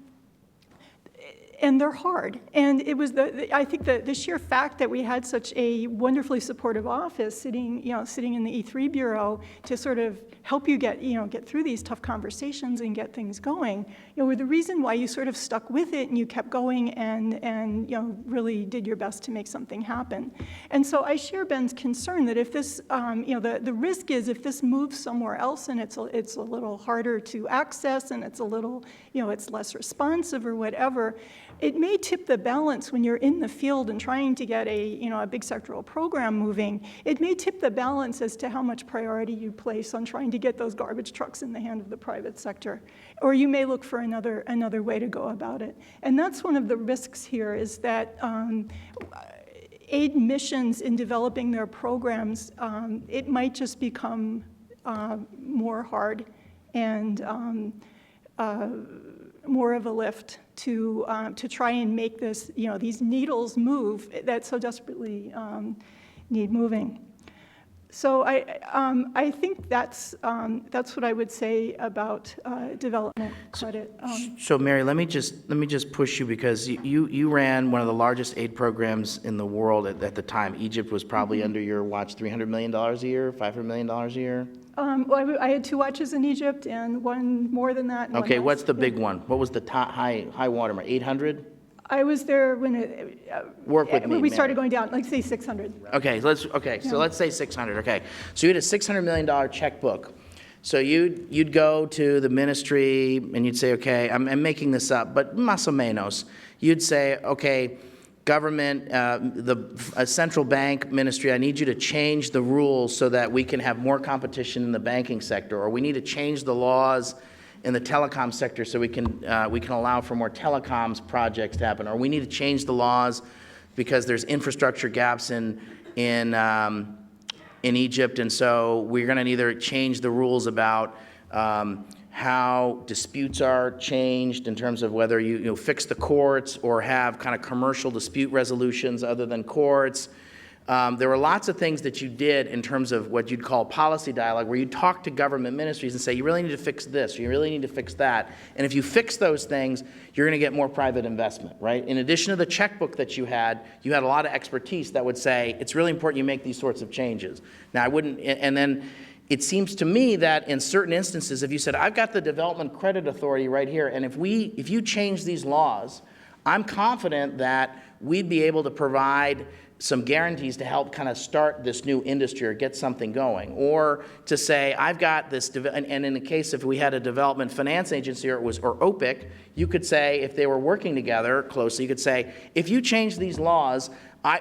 they're hard. And it was I think the sheer fact that we had such a wonderfully supportive office sitting in the E3 Bureau to sort of help you get through these tough conversations and get things going, were the reason why you sort of stuck with it and you kept going and really did your best to make something happen. And so I share Ben's concern that if this, the risk is if this moves somewhere else and it's a little harder to access and it's a little, it's less responsive or whatever, it may tip the balance when you're in the field and trying to get a big sectoral program moving. It may tip the balance as to how much priority you place on trying to get those garbage trucks in the hand of the private sector. Or you may look for another way to go about it. And that's one of the risks here, is that aid missions in developing their programs, it might just become more hard and more of a lift to try and make this, these needles move that so desperately need moving. So I think that's what I would say about development credit. So Mary, let me just push you, because you ran one of the largest aid programs in the world at the time. Egypt was probably under your watch, $300 million a year, $500 million a year? Well, I had 2 watches in Egypt and one more than that. Okay, what's the big one? What was the top high watermark? 800? I was there when Work with me, we started Mary. going down, like say 600. Okay, so let's say 600. Okay, so you had a $600 million checkbook. So you'd go to the ministry and you'd say, okay, I'm making this up, but más o menos. You'd say, okay, government, a central bank ministry, I need you to change the rules so that we can have more competition in the banking sector, or we need to change the laws in the telecom sector so we can allow for more telecoms projects to happen, or we need to change the laws because there's infrastructure gaps in Egypt, and so we're going to either change the rules about how disputes are changed in terms of whether you fix the courts or have kind of commercial dispute resolutions other than courts. There were lots of things that you did in terms of what you'd call policy dialogue, where you talk to government ministries and say, you really need to fix this, or you really need to fix that. And if you fix those things, you're going to get more private investment, right? In addition to the checkbook that you had a lot of expertise that would say, it's really important you make these sorts of changes. Now, I wouldn't, and then it seems to me that in certain instances, if you said, I've got the Development Credit Authority right here, and if you change these laws, I'm confident that we'd be able to provide some guarantees to help kind of start this new industry or get something going. Or to say, I've got this, and in the case if we had a development finance agency or OPIC, you could say, if they were working together closely, you could say, if you change these laws,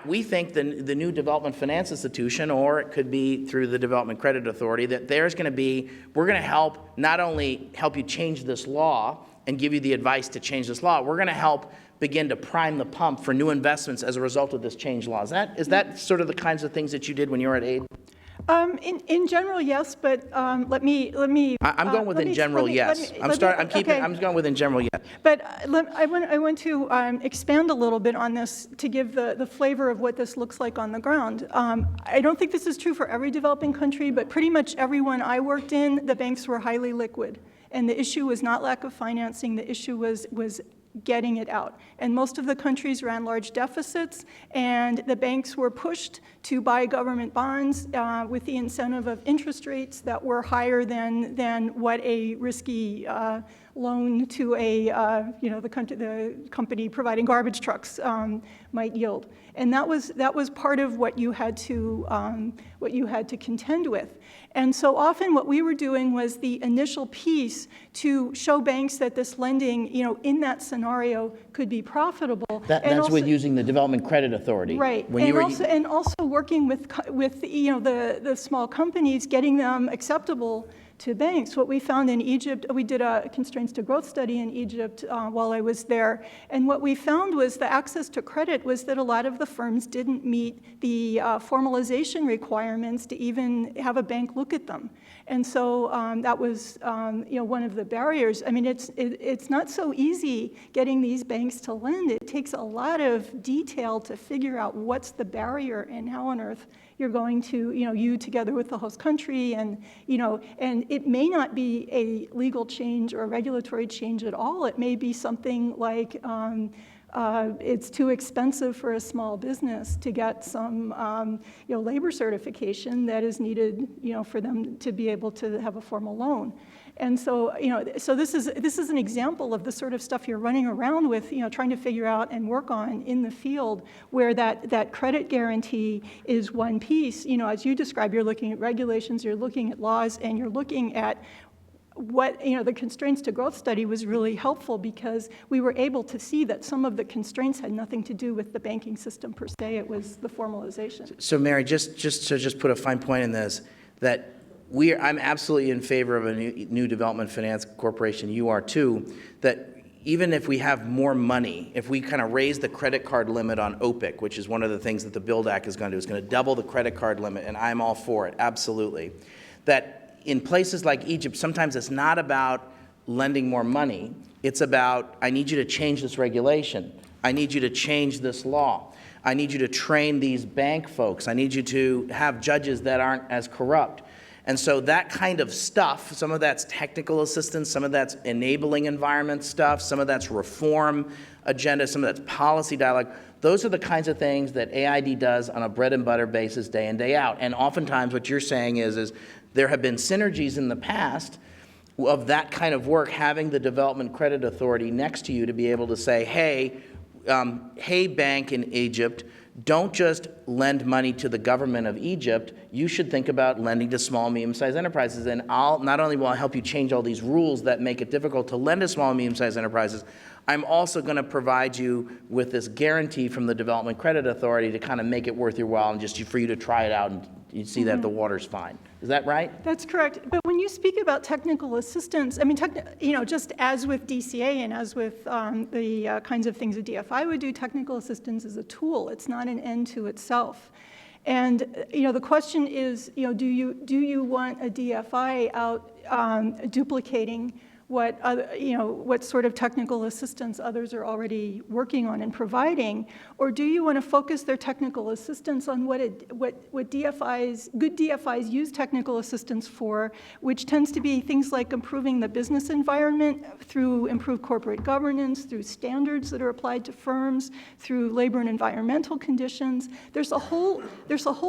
we think the new development finance institution, or it could be through the Development Credit Authority, that we're going to help, not only help you change this law and give you the advice to change this law, we're going to help begin to prime the pump for new investments as a result of this changed law. Is that sort of the kinds of things that you did when you were at AID? In general, yes, but let me. I'm going with in general, yes. I'm going with in general, yes. But I want to expand a little bit on this to give the flavor of what this looks like on the ground. I don't think this is true for every developing country, but pretty much everyone I worked in, the banks were highly liquid. And the issue was not lack of financing, the issue was getting it out. And most of the countries ran large deficits, and the banks were pushed to buy government bonds with the incentive of interest rates that were higher than what a risky loan to a, the company providing garbage trucks might yield. And that was part of what you had to contend with. And so often what we were doing was the initial piece to show banks that this lending, in that scenario could be profitable. That's with using the Development Credit Authority. Right, and also working with the small companies, getting them acceptable to banks. What we found in Egypt, we did a constraints to growth study in Egypt while I was there, and what we found was the access to credit was that a lot of the firms didn't meet the formalization requirements to even have a bank look at them. And so that was one of the barriers. I mean, it's not so easy getting these banks to lend. It takes a lot of detail to figure out what's the barrier and how on earth you're going to, you together with the host country, and it may not be a legal change or a regulatory change at all. It may be something like it's too expensive for a small business to get some labor certification that is needed for them to be able to have a formal loan. And so, so this is an example of the sort of stuff you're running around with, trying to figure out and work on in the field, where that credit guarantee is one piece. As you described, you're looking at regulations, you're looking at laws, and you're looking at what, the constraints to growth study was really helpful because we were able to see that some of the constraints had nothing to do with the banking system per se, it was the formalization. So Mary, just to put a fine point in this, that I'm absolutely in favor of a new development finance corporation. You are too. That even if we have more money, if we kind of raise the credit card limit on OPIC, which is one of the things that the Build Act is going to do, it's going to double the credit card limit, and I'm all for it, absolutely. That in places like Egypt, sometimes it's not about lending more money. It's about, I need you to change this regulation. I need you to change this law. I need you to train these bank folks. I need you to have judges that aren't as corrupt. And so that kind of stuff, some of that's technical assistance, some of that's enabling environment stuff, some of that's reform agenda, some of that's policy dialogue. Those are the kinds of things that AID does on a bread and butter basis day in, day out. And oftentimes what you're saying is there have been synergies in the past of that kind of work, having the Development Credit Authority next to you to be able to say, hey, bank in Egypt, don't just lend money to the government of Egypt. You should think about lending to small and medium-sized enterprises. And not only will I help you change all these rules that make it difficult to lend to small and medium-sized enterprises, I'm also going to provide you with this guarantee from the Development Credit Authority to kind of make it worth your while and just for you to try it out and you see that the water's fine. Is that right? That's correct. But when you speak about technical assistance, I mean, just as with DCA and as with the kinds of things a DFI would do, technical assistance is a tool. It's not an end to itself. And the question is, do you want a DFI out duplicating what sort of technical assistance others are already working on and providing, or do you want to focus their technical assistance on what good DFIs use technical assistance for, which tends to be things like improving the business environment through improved corporate governance, through standards that are applied to firms, through labor and environmental conditions. There's a whole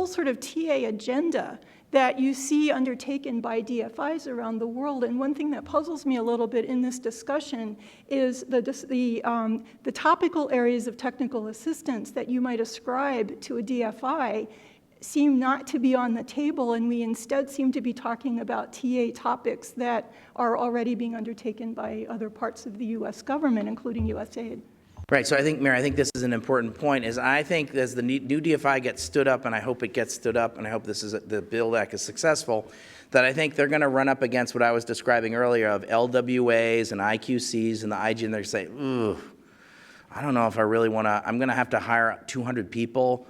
sort of TA agenda that you see undertaken by DFIs around the world. And one thing that puzzles me a little bit in this discussion is the topical areas of technical assistance that you might ascribe to a DFI seem not to be on the table, and we instead seem to be talking about TA topics that are already being undertaken by other parts of the US government, including USAID. Right, so I think, Mary, I think this is an important point, is I think as the new DFI gets stood up, and I hope it gets stood up, and I hope the Build Act is successful, that I think they're going to run up against what I was describing earlier of LWAs and IQCs and the IG, and they're saying, ooh, I don't know if I really want to, I'm going to have to hire 200 people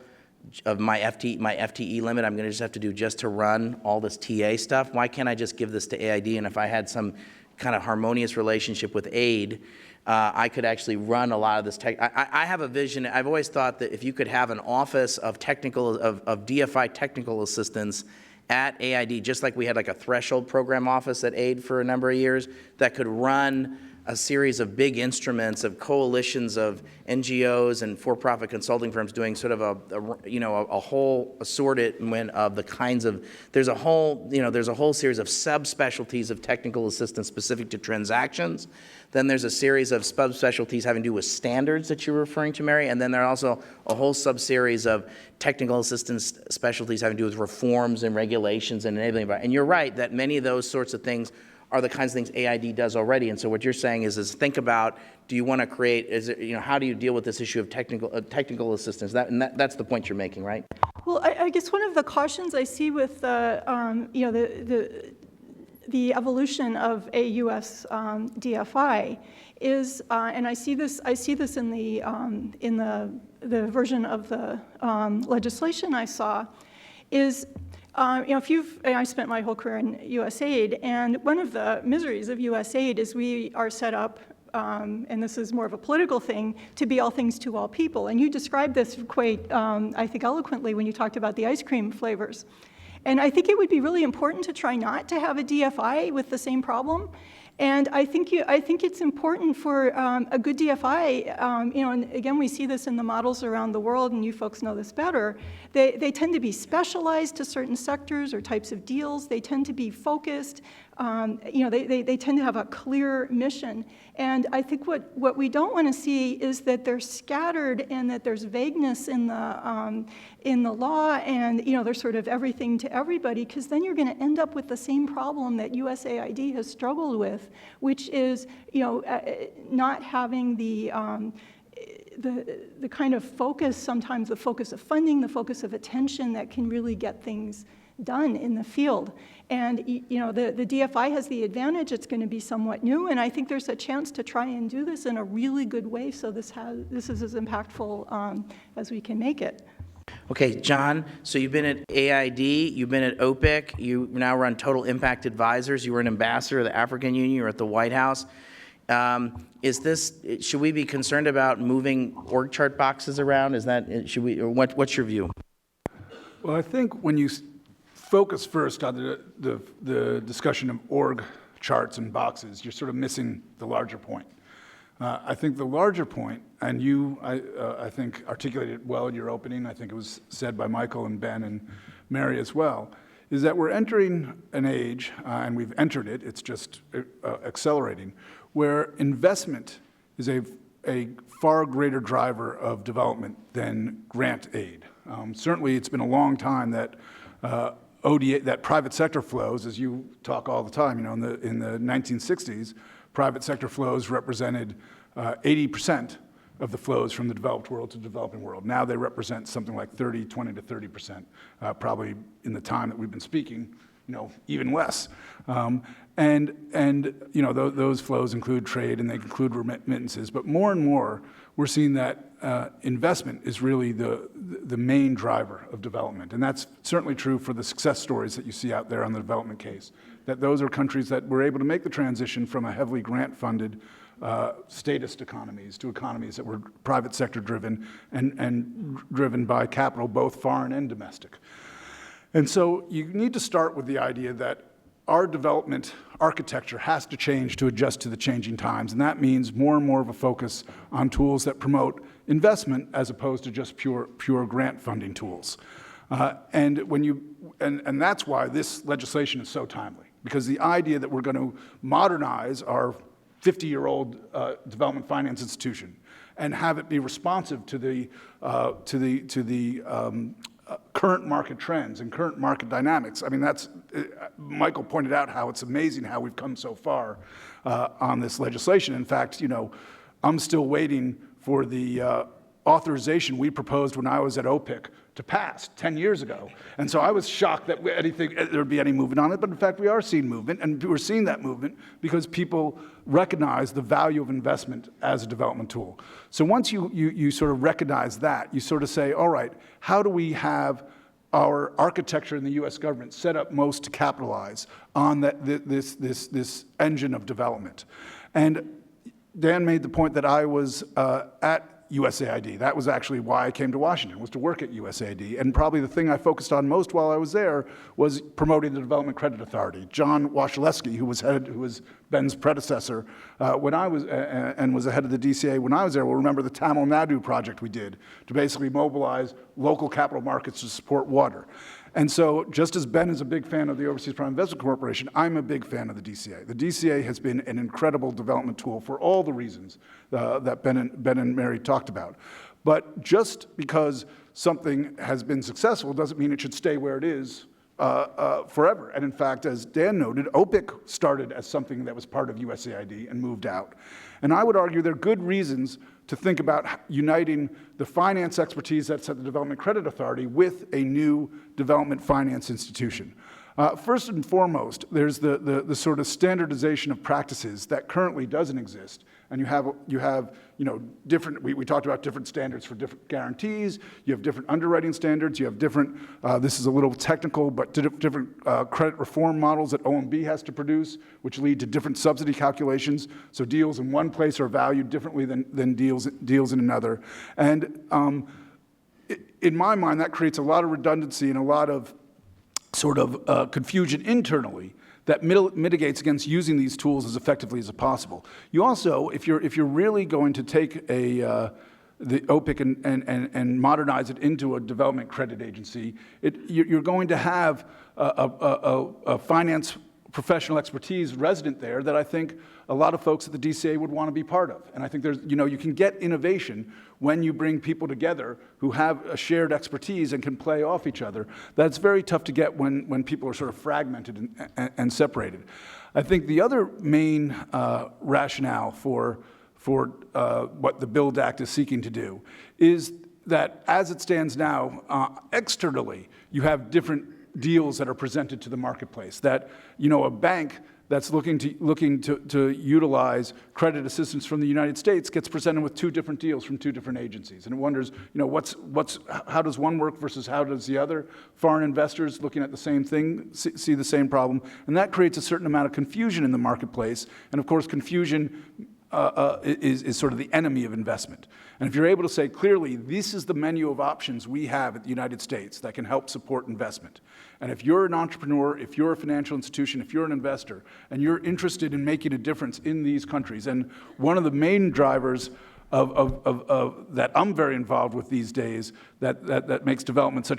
my FTE limit I'm going to just have to do just to run all this TA stuff? Why can't I just give this to AID? And if I had some kind of harmonious relationship with aid, I could actually run a lot of this tech. I have a vision. I've always thought that if you could have an office of DFI technical assistance at AID, just like we had like a threshold program office at AID for a number of years, that could run a series of big instruments of coalitions of NGOs and for-profit consulting firms doing sort of a whole assortment of the kinds of, there's a whole series of subspecialties of technical assistance specific to transactions. Then there's a series of subspecialties having to do with standards that you're referring to, Mary, and then there are also a whole subseries of technical assistance specialties having to do with reforms and regulations and enabling. And you're right that many of those sorts of things are the kinds of things AID does already. And so what you're saying is think about, do you want to create, how do you deal with this issue of technical assistance? That's the point you're making, right? Well, I guess one of the cautions I see with the evolution of a U.S. DFI is, and I see this in the version of the legislation I saw, is I spent my whole career in USAID, and one of the miseries of USAID is we are set up, and this is more of a political thing, to be all things to all people. And you described this quite, I think, eloquently when you talked about the ice cream flavors. And I think it would be really important to try not to have a DFI with the same problem. And I think it's important for a good DFI, and again, we see this in the models around the world, and you folks know this better. They tend to be specialized to certain sectors or types of deals. They tend to be focused. They tend to have a clear mission. And I think what we don't want to see is that they're scattered and that there's vagueness in the law, and they're sort of everything to everybody, because then you're going to end up with the same problem that USAID has struggled with, which is not having the kind of focus, sometimes the focus of funding, the focus of attention that can really get things done in the field. And the DFI has the advantage. It's going to be somewhat new, and I think there's a chance to try and do this in a really good way, so this is as impactful as we can make it. Okay, John, so you've been at AID, you've been at OPIC, you now run Total Impact Advisors, you were an ambassador of the African Union, you were at the White House. Should we be concerned about moving org chart boxes around? What's your view? Well, I think when you focus first on the discussion of org charts and boxes, you're sort of missing the larger point. I think the larger point, and you, I think, articulated it well in your opening, I think it was said by Michael and Ben and Mary as well, is that we're entering an age, and we've entered it, it's just accelerating, where investment is a far greater driver of development than grant aid. Certainly, it's been a long time that ODA, that private sector flows, as you talk all the time, in the 1960s, private sector flows represented 80% of the flows from the developed world to the developing world. Now they represent something like 20 to 30%, probably in the time that we've been speaking, even less. Those flows include trade and they include remittances, but more and more we're seeing that investment is really the main driver of development. And that's certainly true for the success stories that you see out there on the development case, that those are countries that were able to make the transition from a heavily grant-funded statist economies to economies that were private sector driven and driven by capital, both foreign and domestic. And so you need to start with the idea that our development architecture has to change to adjust to the changing times, and that means more and more of a focus on tools that promote investment as opposed to just pure grant funding tools. And that's why this legislation is so timely, because the idea that we're going to modernize our 50-year-old development finance institution and have it be responsive to the current market trends and current market dynamics. I mean, Michael pointed out how it's amazing how we've come so far on this legislation. In fact, I'm still waiting for the authorization we proposed when I was at OPIC to pass 10 years ago. And so I was shocked that there would be any movement on it, but in fact we are seeing movement, and we're seeing that movement because people recognize the value of investment as a development tool. So once you sort of recognize that, you sort of say, all right, how do we have our architecture in the U.S. government set up most to capitalize on this engine of development? And Dan made the point that I was at USAID. That was actually why I came to Washington, was to work at USAID. And probably the thing I focused on most while I was there was promoting the Development Credit Authority. John Wasilewski, who was Ben's predecessor when I was, and was the head of the DCA when I was there, will remember the Tamil Nadu project we did to basically mobilize local capital markets to support water. And so just as Ben is a big fan of the Overseas Prime Investment Corporation, I'm a big fan of the DCA. The DCA has been an incredible development tool for all the reasons that Ben and Mary talked about. But just because something has been successful doesn't mean it should stay where it is forever. And in fact, as Dan noted, OPIC started as something that was part of USAID and moved out. And I would argue there are good reasons to think about uniting the finance expertise that's at the Development Credit Authority with a new development finance institution. First and foremost, there's the sort of standardization of practices that currently doesn't exist. And you have different, we talked about different standards for different guarantees, you have different underwriting standards, you have different, this is a little technical, but different credit reform models that OMB has to produce, which lead to different subsidy calculations. So deals in one place are valued differently than deals in another. And in my mind, that creates a lot of redundancy and a lot of sort of confusion internally that mitigates against using these tools as effectively as possible. You also, if you're really going to take the OPIC and modernize it into a development credit agency, you're going to have a finance professional expertise resident there that I think a lot of folks at the DCA would want to be part of. And I think you can get innovation when you bring people together who have a shared expertise and can play off each other. That's very tough to get when people are sort of fragmented and separated. I think the other main rationale for what the BUILD Act is seeking to do is that as it stands now, externally, you have different deals that are presented to the marketplace. That a bank that's looking to utilize credit assistance from the United States gets presented with two different deals from two different agencies, and it wonders, how does one work versus how does the other? Foreign investors looking at the same thing see the same problem, and that creates a certain amount of confusion in the marketplace. And of course, confusion is sort of the enemy of investment. And if you're able to say clearly, this is the menu of options we have at the United States that can help support investment. And if you're an entrepreneur, if you're a financial institution, if you're an investor, and you're interested in making a difference in these countries, and one of the main drivers that I'm very involved with these days that makes development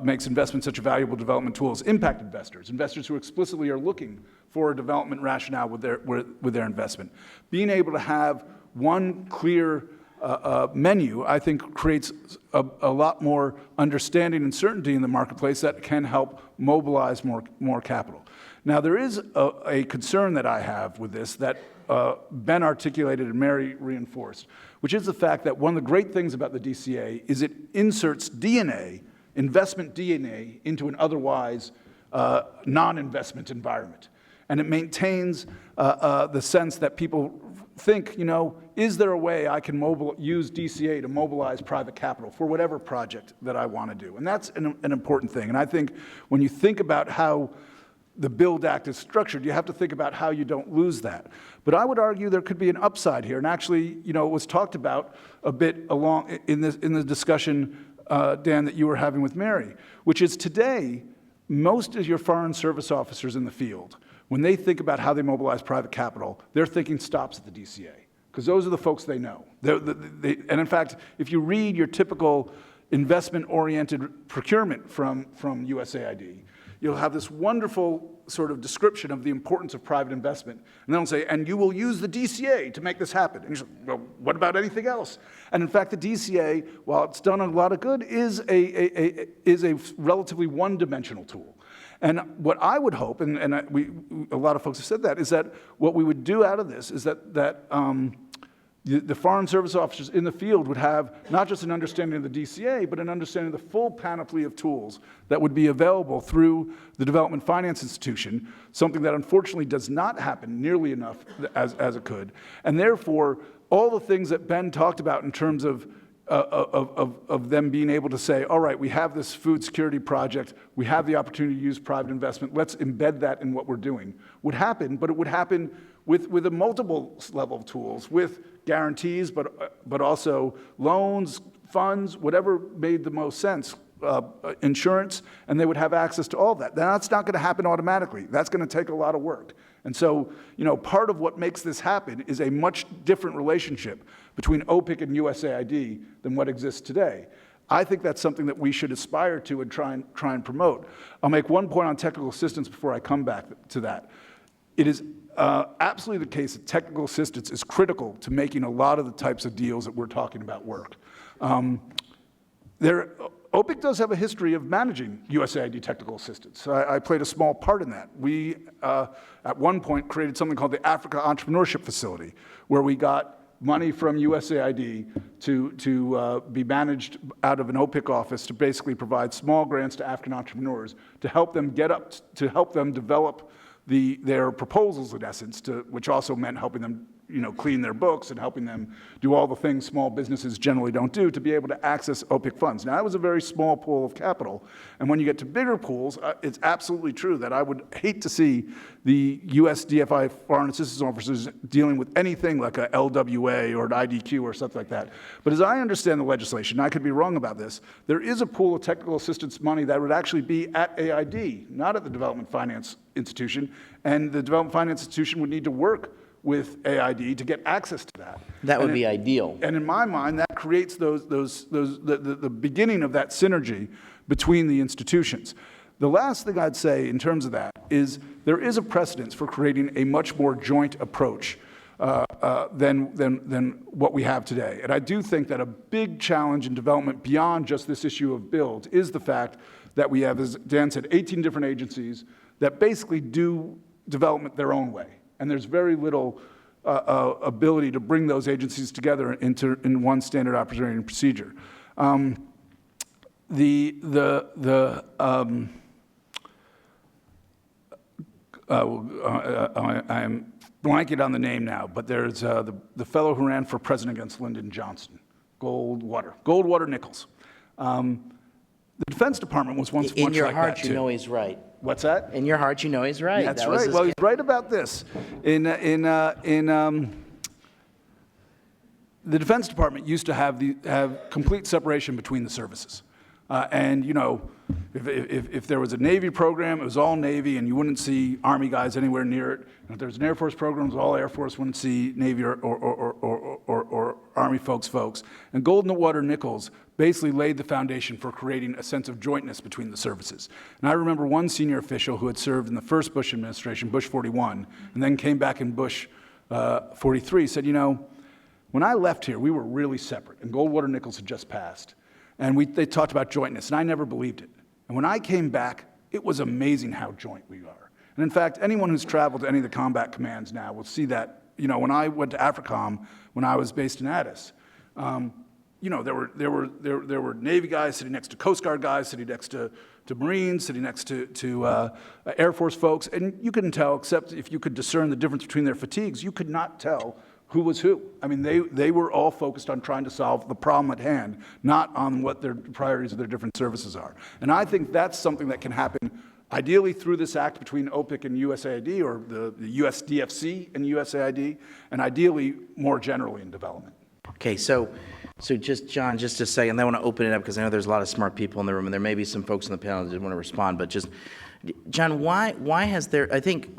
makes investment such a valuable development tool is impact investors who explicitly are looking for a development rationale with their investment. Being able to have one clear menu, I think, creates a lot more understanding and certainty in the marketplace that can help mobilize more capital. Now, there is a concern that I have with this that Ben articulated and Mary reinforced, which is the fact that one of the great things about the DCA is it inserts DNA, investment DNA, into an otherwise non-investment environment. And it maintains the sense that people think, is there a way I can use DCA to mobilize private capital for whatever project that I want to do? And that's an important thing. And I think when you think about how the BUILD Act is structured, you have to think about how you don't lose that. But I would argue there could be an upside here. And actually, it was talked about a bit along in the discussion, Dan, that you were having with Mary, which is today, most of your foreign service officers in the field, when they think about how they mobilize private capital, they're thinking stops at the DCA, because those are the folks they know. And in fact, if you read your typical investment-oriented procurement from USAID, you'll have this wonderful sort of description of the importance of private investment. And then they'll say, and you will use the DCA to make this happen. And you say, well, what about anything else? And in fact, the DCA, while it's done a lot of good, is a relatively one-dimensional tool. And what I would hope, and a lot of folks have said that, is that what we would do out of this is that The Foreign Service officers in the field would have not just an understanding of the DCA, but an understanding of the full panoply of tools that would be available through the Development Finance Institution, something that unfortunately does not happen nearly enough as it could. And therefore, all the things that Ben talked about in terms of them being able to say, all right, we have this food security project, we have the opportunity to use private investment, let's embed that in what we're doing, would happen, but it would happen with a multiple level of tools, with guarantees, but also loans, funds, whatever made the most sense, insurance, and they would have access to all of that. Now, that's not going to happen automatically. That's going to take a lot of work. And so, part of what makes this happen is a much different relationship between OPIC and USAID than what exists today. I think that's something that we should aspire to and try and promote. I'll make one point on technical assistance before I come back to that. It is absolutely the case that technical assistance is critical to making a lot of the types of deals that we're talking about work. OPIC does have a history of managing USAID technical assistance. I played a small part in that. We, at one point, created something called the Africa Entrepreneurship Facility, where we got money from USAID to be managed out of an OPIC office to basically provide small grants to African entrepreneurs to help them to help them develop their proposals, in essence, which also meant helping them clean their books and helping them do all the things small businesses generally don't do to be able to access OPIC funds. Now, that was a very small pool of capital, and when you get to bigger pools, it's absolutely true that I would hate to see the US DFI foreign assistance officers dealing with anything like a LWA or an IDQ or something like that. But as I understand the legislation, and I could be wrong about this, there is a pool of technical assistance money that would actually be at AID, not at the Development Finance Institution, and the Development Finance Institution would need to work with AID to get access to that. That would be ideal. And in my mind, that creates the beginning of that synergy between the institutions. The last thing I'd say in terms of that is there is a precedence for creating a much more joint approach than what we have today. And I do think that a big challenge in development beyond just this issue of build is the fact that we have, as Dan said, 18 different agencies that basically do development their own way. And there's very little ability to bring those agencies together in one standard operating procedure. I am blanking on the name now, but there's the fellow who ran for president against Lyndon Johnson, Goldwater Nichols. The Defense Department was once much like that, too. In your heart, you know he's right. What's that? In your heart, you know he's right. That's right. Well, he's right about this. The Defense Department used to have complete separation between the services. And, if there was a Navy program, it was all Navy, and you wouldn't see Army guys anywhere near it. And if there was an Air Force program, it was all Air Force, wouldn't see Navy or Army folks. And Goldwater Nichols basically laid the foundation for creating a sense of jointness between the services. And I remember one senior official who had served in the first Bush administration, Bush 41, and then came back in Bush 43, said, when I left here, we were really separate, and Goldwater Nichols had just passed. And they talked about jointness, and I never believed it. And when I came back, it was amazing how joint we are. And in fact, anyone who's traveled to any of the combat commands now will see that, when I went to AFRICOM, when I was based in Addis, there were Navy guys sitting next to Coast Guard guys, sitting next to Marines, sitting next to Air Force folks, and you couldn't tell, except if you could discern the difference between their fatigues, you could not tell who was who. I mean, they were all focused on trying to solve the problem at hand, not on what their priorities of their different services are. And I think that's something that can happen ideally through this act between OPIC and USAID, or the USDFC and USAID, and ideally more generally in development. Okay, so just, John, just to say, and I want to open it up because I know there's a lot of smart people in the room, and there may be some folks in the panel that didn't want to respond, but just, John, why has there, I think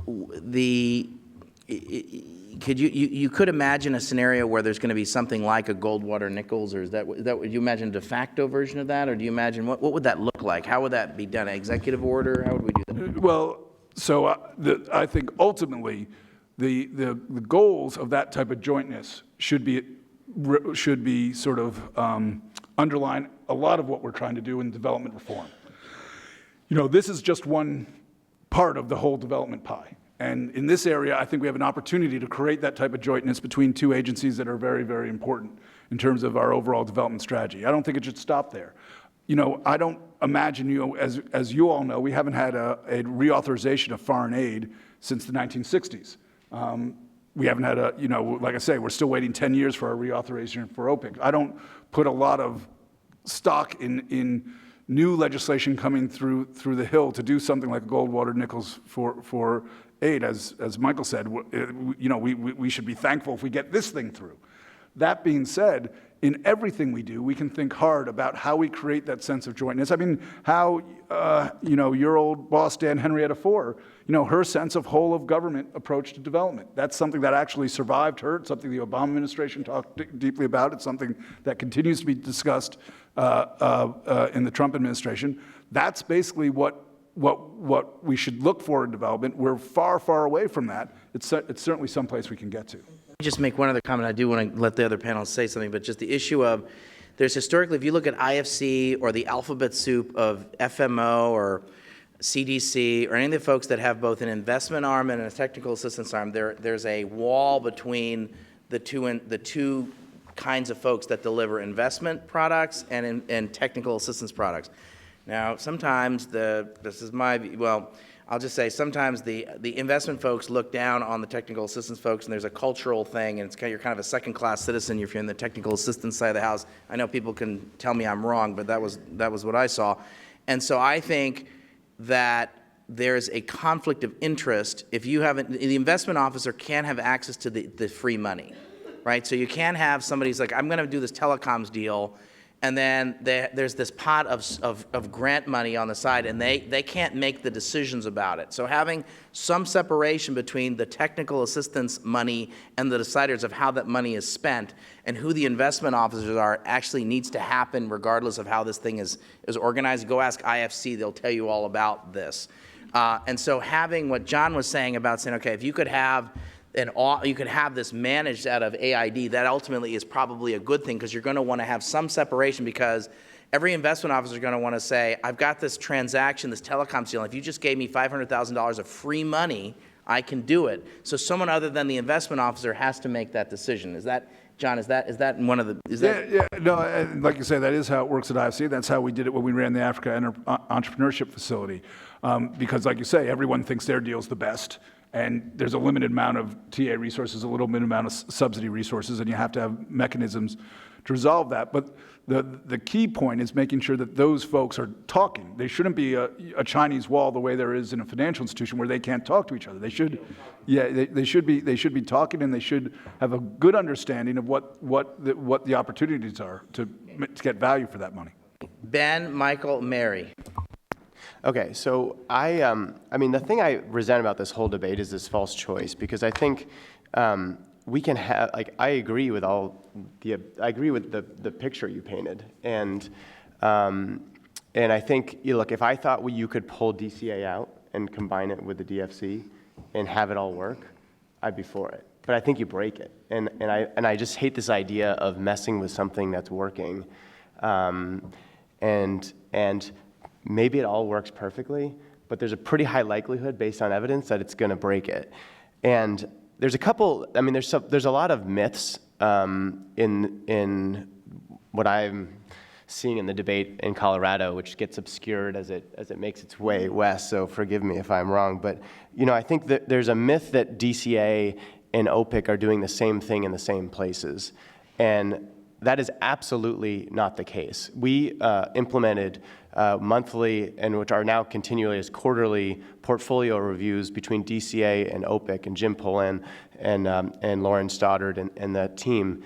you could imagine a scenario where there's going to be something like a Goldwater Nichols, or is that would you imagine a de facto version of that, or do you imagine, what would that look like? How would that be done? An executive order? How would we do that? Well, so I think ultimately the goals of that type of jointness should be sort of underline a lot of what we're trying to do in development reform. This is just one part of the whole development pie. And in this area, I think we have an opportunity to create that type of jointness between two agencies that are very, very important in terms of our overall development strategy. I don't think it should stop there. You know, I don't imagine, you know, as you all know, we haven't had a reauthorization of foreign aid since the 1960s. We haven't had a, you know, like I say, we're still waiting 10 years for our reauthorization for OPIC. I don't put a lot of stock in new legislation coming through the Hill to do something like Goldwater Nichols for aid. As Michael said, you know, we should be thankful if we get this thing through. That being said, in everything we do, we can think hard about how we create that sense of jointness. I mean, how, you know, your old boss, Dan Henrietta Fore, you know, her sense of whole of government approach to development. That's something that actually survived her. It's something the Obama administration talked deeply about. It's something that continues to be discussed in the Trump administration. That's basically what we should look for in development. We're far, far away from that. It's certainly someplace we can get to. Just make one other comment. I do want to let the other panelists say something, but just the issue of there's historically, if you look at IFC or the alphabet soup of FMO or CDC or any of the folks that have both an investment arm and a technical assistance arm, there's a wall between the two kinds of folks that deliver investment products and technical assistance products. Now, sometimes this is my view, well, I'll just say sometimes the investment folks look down on the technical assistance folks, and there's a cultural thing, and you're kind of a second-class citizen if you're in the technical assistance side of the house. I know people can tell me I'm wrong, but that was what I saw. And so I think that there's a conflict of interest if you haven't, the investment officer can't have access to the free money, right? So you can't have somebody who's like, I'm going to do this telecoms deal, and then there's this pot of grant money on the side, and they can't make the decisions about it. So having some separation between the technical assistance money and the deciders of how that money is spent and who the investment officers are actually needs to happen regardless of how this thing is organized. Go ask IFC, they'll tell you all about this. And so having what John was saying about saying, okay, if you could have you could have this managed out of AID, that ultimately is probably a good thing because you're going to want to have some separation because every investment officer is going to want to say, I've got this transaction, this telecom deal, and if you just gave me $500,000 of free money, I can do it. So someone other than the investment officer has to make that decision. Is that, John, is that one of the, is that? Yeah, no, and like you say, that is how it works at IFC. That's how we did it when we ran the Africa Entrepreneurship Facility. Because like you say, everyone thinks their deal's the best. And there's a limited amount of TA resources, a little limited amount of subsidy resources, and you have to have mechanisms to resolve that. But the key point is making sure that those folks are talking. They shouldn't be a Chinese wall the way there is in a financial institution where they can't talk to each other. They should, they should be talking, and they should have a good understanding of what the opportunities are to get value for that money. Ben, Michael, Mary. Okay, so I mean, the thing I resent about this whole debate is this false choice, because I think we can have, like, I agree with the picture you painted, and I think, look, if I thought you could pull DCA out and combine it with the DFC and have it all work, I'd be for it. But I think you break it, and I just hate this idea of messing with something that's working, and maybe it all works perfectly, but there's a pretty high likelihood based on evidence that it's going to break it. And there's a couple, I mean, there's a lot of myths in what I'm seeing in the debate in Colorado, which gets obscured as it makes its way west, so forgive me if I'm wrong. But, you know, I think that there's a myth that DCA and OPIC are doing the same thing in the same places. And that is absolutely not the case. We implemented monthly, and which are now continually as quarterly, portfolio reviews between DCA and OPIC, and Jim Pullen and Lauren Stoddard and the team,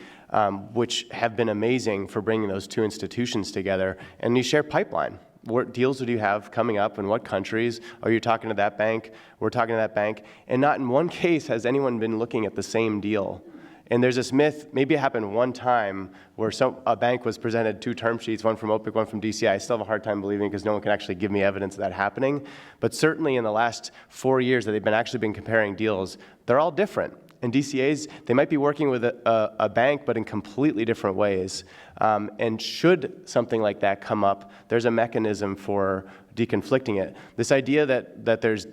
which have been amazing for bringing those two institutions together. And you share pipeline. What deals do you have coming up, in what countries? Are you talking to that bank? We're talking to that bank. And not in one case has anyone been looking at the same deal. And there's this myth, maybe it happened one time, where a bank was presented two term sheets, one from OPIC, one from DCI. I still have a hard time believing because no one can actually give me evidence of that happening. But certainly in the last 4 years that they've actually been comparing deals, they're all different. And DCAs, they might be working with a bank, but in completely different ways. And should something like that come up, there's a mechanism for deconflicting it. This idea that there's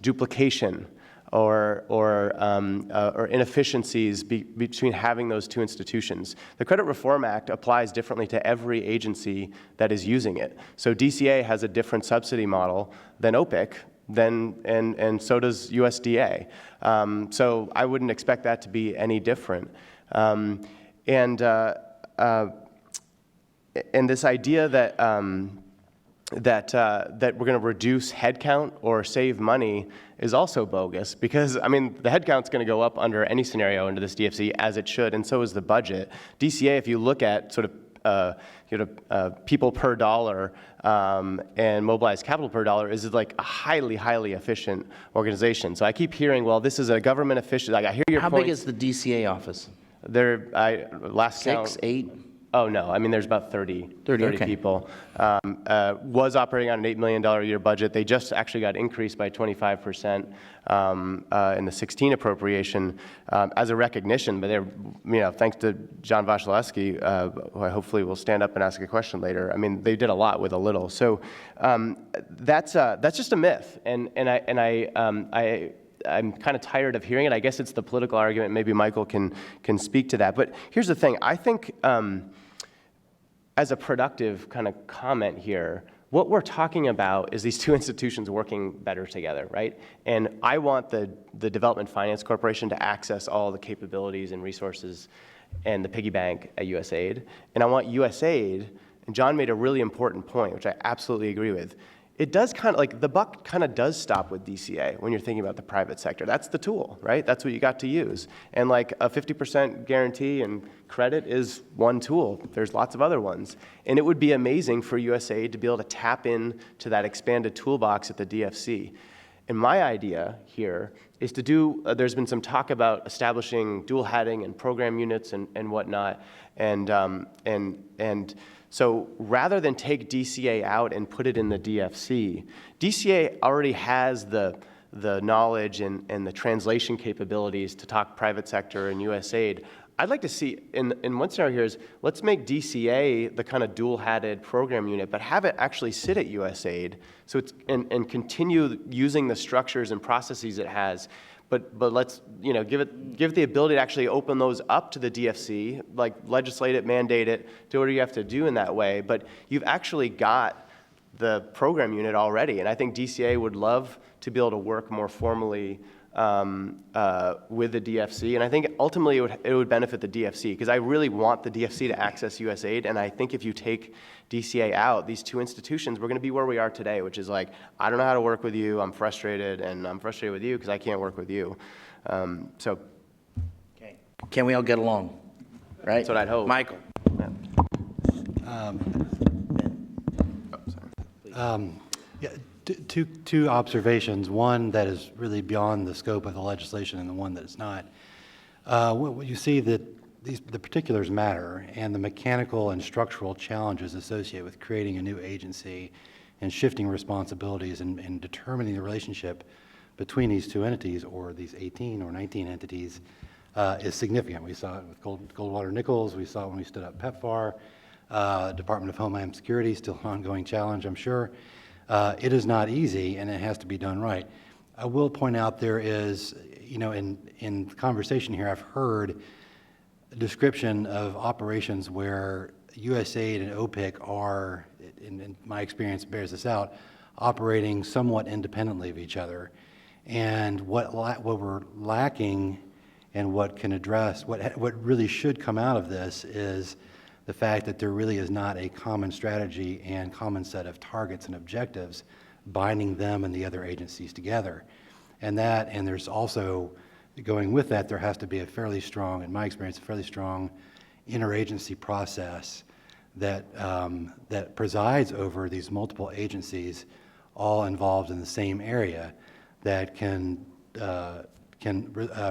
duplication or inefficiencies between having those two institutions. The Credit Reform Act applies differently to every agency that is using it. So DCA has a different subsidy model than OPIC, and so does USDA. So I wouldn't expect that to be any different. And this idea that that we're going to reduce headcount or save money is also bogus, because, I mean, the headcount's going to go up under any scenario into this DFC, as it should, and so is the budget. DCA, if you look at sort of people per dollar and mobilized capital per dollar, is like a highly, highly efficient organization. So I keep hearing, well, this is a government efficient. Like, I hear your How points. big is the DCA office? Last 6, count. 8? Oh, no. I mean, there's about 30 okay. people. Was operating on an $8 million a year budget. They just actually got increased by 25% in the 16 appropriation as a recognition. But they're, thanks to John Wasilewski, who I hopefully will stand up and ask a question later. I mean, they did a lot with a little. So that's just a myth. And I'm kind of tired of hearing it. I guess it's the political argument. Maybe Michael can speak to that. But here's the thing. I think as a productive kind of comment here, what we're talking about is these two institutions working better together, right? And I want the Development Finance Corporation to access all the capabilities and resources and the piggy bank at USAID. And I want USAID, and John made a really important point, which I absolutely agree with. It does kind of, like, the buck kind of does stop with DCA when you're thinking about the private sector. That's the tool, right? That's what you got to use. And like a 50% guarantee and credit is one tool. There's lots of other ones. And it would be amazing for USAID to be able to tap into that expanded toolbox at the DFC. And my idea here is to do, there's been some talk about establishing dual hatting and program units and whatnot. And so rather than take DCA out and put it in the DFC, DCA already has the knowledge and the translation capabilities to talk private sector and USAID. I'd like to see, in one scenario here is, let's make DCA the kind of dual-hatted program unit, but have it actually sit at USAID, so it's, and continue using the structures and processes it has. But let's give it the ability to actually open those up to the DFC, like legislate it, mandate it, do whatever you have to do in that way. But you've actually got the program unit already, and I think DCA would love to be able to work more formally with the DFC, and I think ultimately it would benefit the DFC, because I really want the DFC to access USAID, and I think if you take DCA out, these two institutions, we're going to be where we are today, which is like, I don't know how to work with you, I'm frustrated, and I'm frustrated with you because I can't work with you. So, Okay. Can we all get along? Right? That's what I'd hope. Michael? Yeah, two observations. One that is really beyond the scope of the legislation, and the one that is not. You see that the particulars matter, and the mechanical and structural challenges associated with creating a new agency and shifting responsibilities and determining the relationship between these two entities, or these 18 or 19 entities, is significant. We saw it with Goldwater Nichols. We saw it when we stood up PEPFAR. Department of Homeland Security, still an ongoing challenge, I'm sure. It is not easy, and it has to be done right. I will point out there is, in the conversation here, I've heard a description of operations where USAID and OPIC are, in my experience bears this out, operating somewhat independently of each other. And what we're lacking, and what can address, what really should come out of this, is the fact that there really is not a common strategy and common set of targets and objectives binding them and the other agencies together. And there's also, going with that, there has to be a fairly strong, in my experience, a fairly strong interagency process that presides over these multiple agencies, all involved in the same area, that can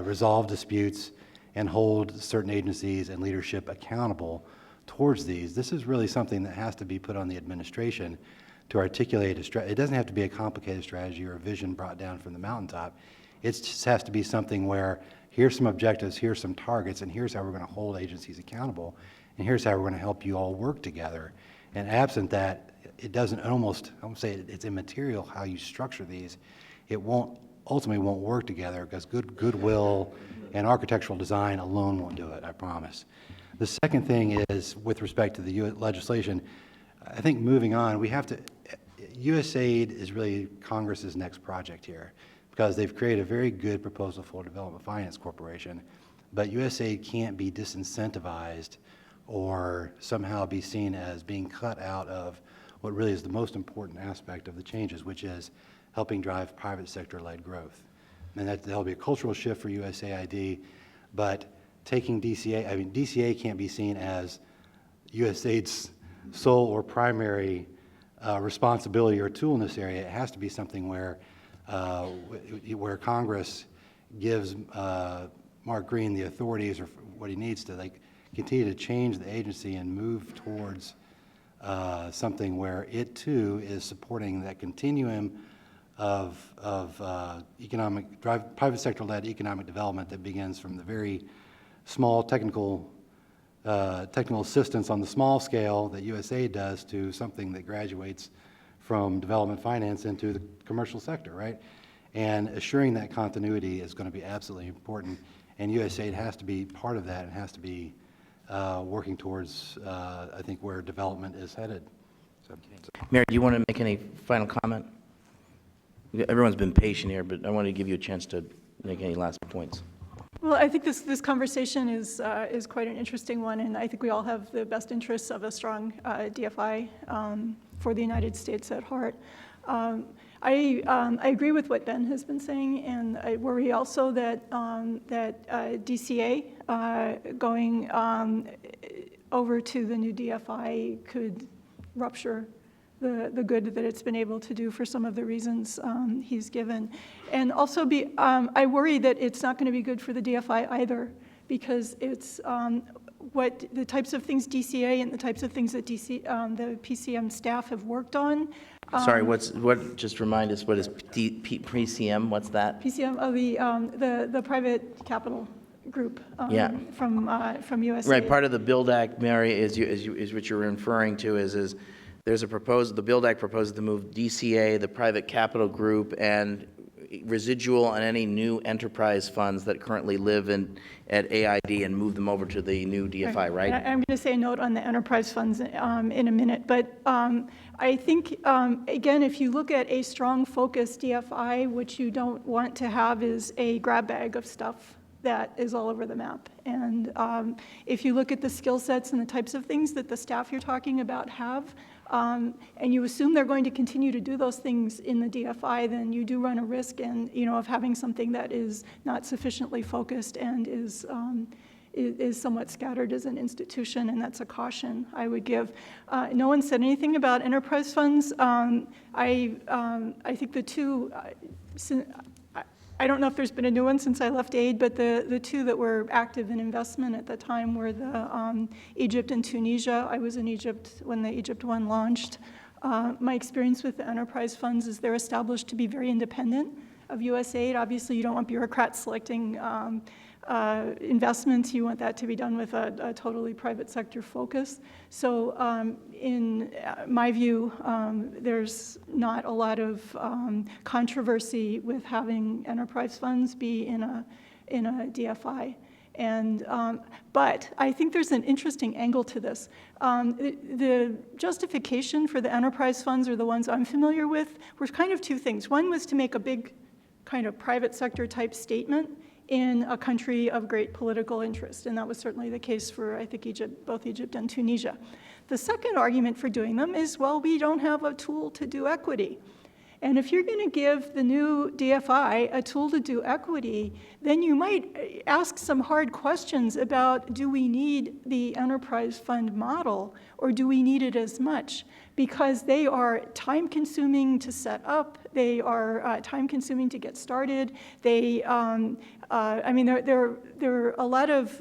resolve disputes and hold certain agencies and leadership accountable towards these. This is really something that has to be put on the administration to articulate a strategy. It doesn't have to be a complicated strategy or a vision brought down from the mountaintop. It just has to be something where here's some objectives, here's some targets, and here's how we're going to hold agencies accountable, and here's how we're going to help you all work together. And absent that, it doesn't almost, I won't say it's immaterial how you structure these. It ultimately won't work together because goodwill and architectural design alone won't do it, I promise. The second thing is, with respect to the US legislation, I think moving on, we have to, USAID is really Congress's next project here because they've created a very good proposal for Development Finance Corporation, but USAID can't be disincentivized or somehow be seen as being cut out of what really is the most important aspect of the changes, which is helping drive private sector-led growth. And that'll be a cultural shift for USAID, but taking DCA, I mean, DCA can't be seen as USAID's sole or primary responsibility or tool in this area. It has to be something where Congress gives Mark Green the authorities or what he needs to like continue to change the agency and move towards something where it too is supporting that continuum of private sector-led economic development that begins from the very small technical assistance on the small scale that USAID does to something that graduates from development finance into the commercial sector, right? And assuring that continuity is going to be absolutely important, and USAID has to be part of that and has to be working towards, I think, where development is headed. So. Mary, do you want to make any final comment? Everyone's been patient here, but I wanted to give you a chance to make any last points. Well, I think this conversation is quite an interesting one, and I think we all have the best interests of a strong DFI for the United States at heart. I agree with what Ben has been saying, and I worry also that DCA going over to the new DFI could rupture the good that it's been able to do for some of the reasons he's given. And also I worry that it's not going to be good for the DFI either, because it's what the types of things DCA and the types of things that the PCM staff have worked on. Sorry, just remind us, what is PCM? What's that? PCM, the private capital group Yeah. from USAID. Right, part of the BUILD Act, Mary, is what you're referring to is there's a proposal, the BUILD Act proposes to move DCA, the private capital group, and residual on any new enterprise funds that currently live at AID and move them over to the new DFI, right? I'm going to say a note on the enterprise funds in a minute, but I think, again, if you look at a strong focused DFI, what you don't want to have is a grab bag of stuff that is all over the map. And if you look at the skill sets and the types of things that the staff you're talking about have, and you assume they're going to continue to do those things in the DFI, then you do run a risk of having something that is not sufficiently focused and is somewhat scattered as an institution, and that's a caution I would give. No one said anything about enterprise funds. I think the two, I don't know if there's been a new one since I left aid, but the two that were active in investment at the time were the Egypt and Tunisia. I was in Egypt when the Egypt one launched. My experience with the enterprise funds is they're established to be very independent of USAID. Obviously, you don't want bureaucrats selecting investments. You want that to be done with a totally private sector focus. So in my view, there's not a lot of controversy with having enterprise funds be in a DFI. And, but I think there's an interesting angle to this. The justification for the enterprise funds, or the ones I'm familiar with, were kind of two things. One was to make a big kind of private sector type statement in a country of great political interest, and that was certainly the case for, I think, Egypt, both Egypt and Tunisia. The second argument for doing them is, well, we don't have a tool to do equity. And if you're going to give the new DFI a tool to do equity, then you might ask some hard questions about, do we need the enterprise fund model, or do we need it as much? Because they are time-consuming to set up, they are time-consuming to get started. They, I mean, there are a lot of,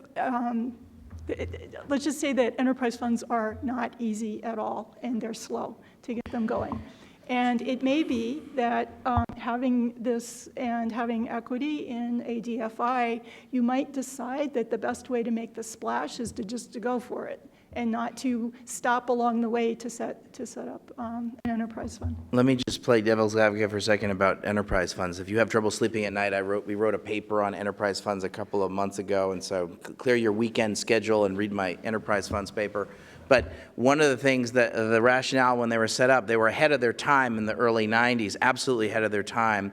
let's just say that enterprise funds are not easy at all, and they're slow to get them going. And it may be that having this and having equity in a DFI, you might decide that the best way to make the splash is to go for it and not to stop along the way to set up an enterprise fund. Let me just play devil's advocate for a second about enterprise funds. If you have trouble sleeping at night, we wrote a paper on enterprise funds a couple of months ago, and so clear your weekend schedule and read my enterprise funds paper. But one of the things that the rationale when they were set up, they were ahead of their time in the early 90s, absolutely ahead of their time.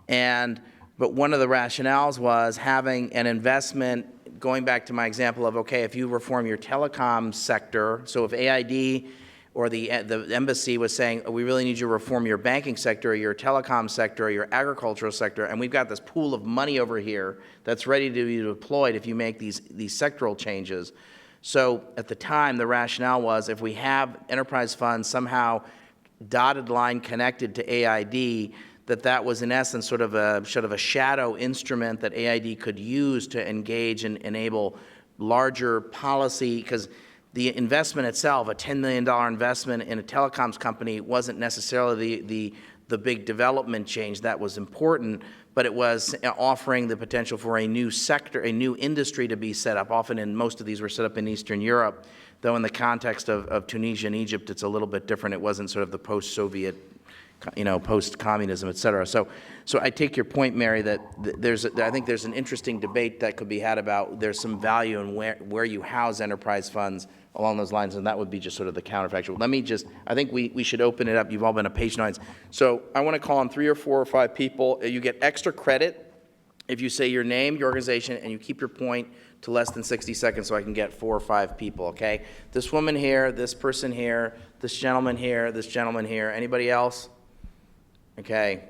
But one of the rationales was having an investment, going back to my example of, okay, if you reform your telecom sector, so if AID or the embassy was saying, oh, we really need you to reform your banking sector or your telecom sector or your agricultural sector, and we've got this pool of money over here that's ready to be deployed if you make these sectoral changes. So at the time, the rationale was if we have enterprise funds somehow dotted line connected to AID, that was in essence sort of a shadow instrument that AID could use to engage and enable larger policy, because the investment itself, a $10 million investment in a telecoms company, wasn't necessarily the big development change that was important, but it was offering the potential for a new sector, a new industry to be set up. Often, and most of these were set up in Eastern Europe, though in the context of Tunisia and Egypt, it's a little bit different. It wasn't sort of the post-Soviet, post-communism, et cetera. So I take your point, Mary, that I think there's an interesting debate that could be had about there's some value in where you house enterprise funds along those lines, and that would be just sort of the counterfactual. I think we should open it up. You've all been a patient audience. So I want to call on 3 or 4 or 5 people. You get extra credit if you say your name, your organization, and you keep your point to less than 60 seconds so I can get 4 or 5 people, okay? This woman here, this person here, this gentleman here, this gentleman here. Anybody else? Okay.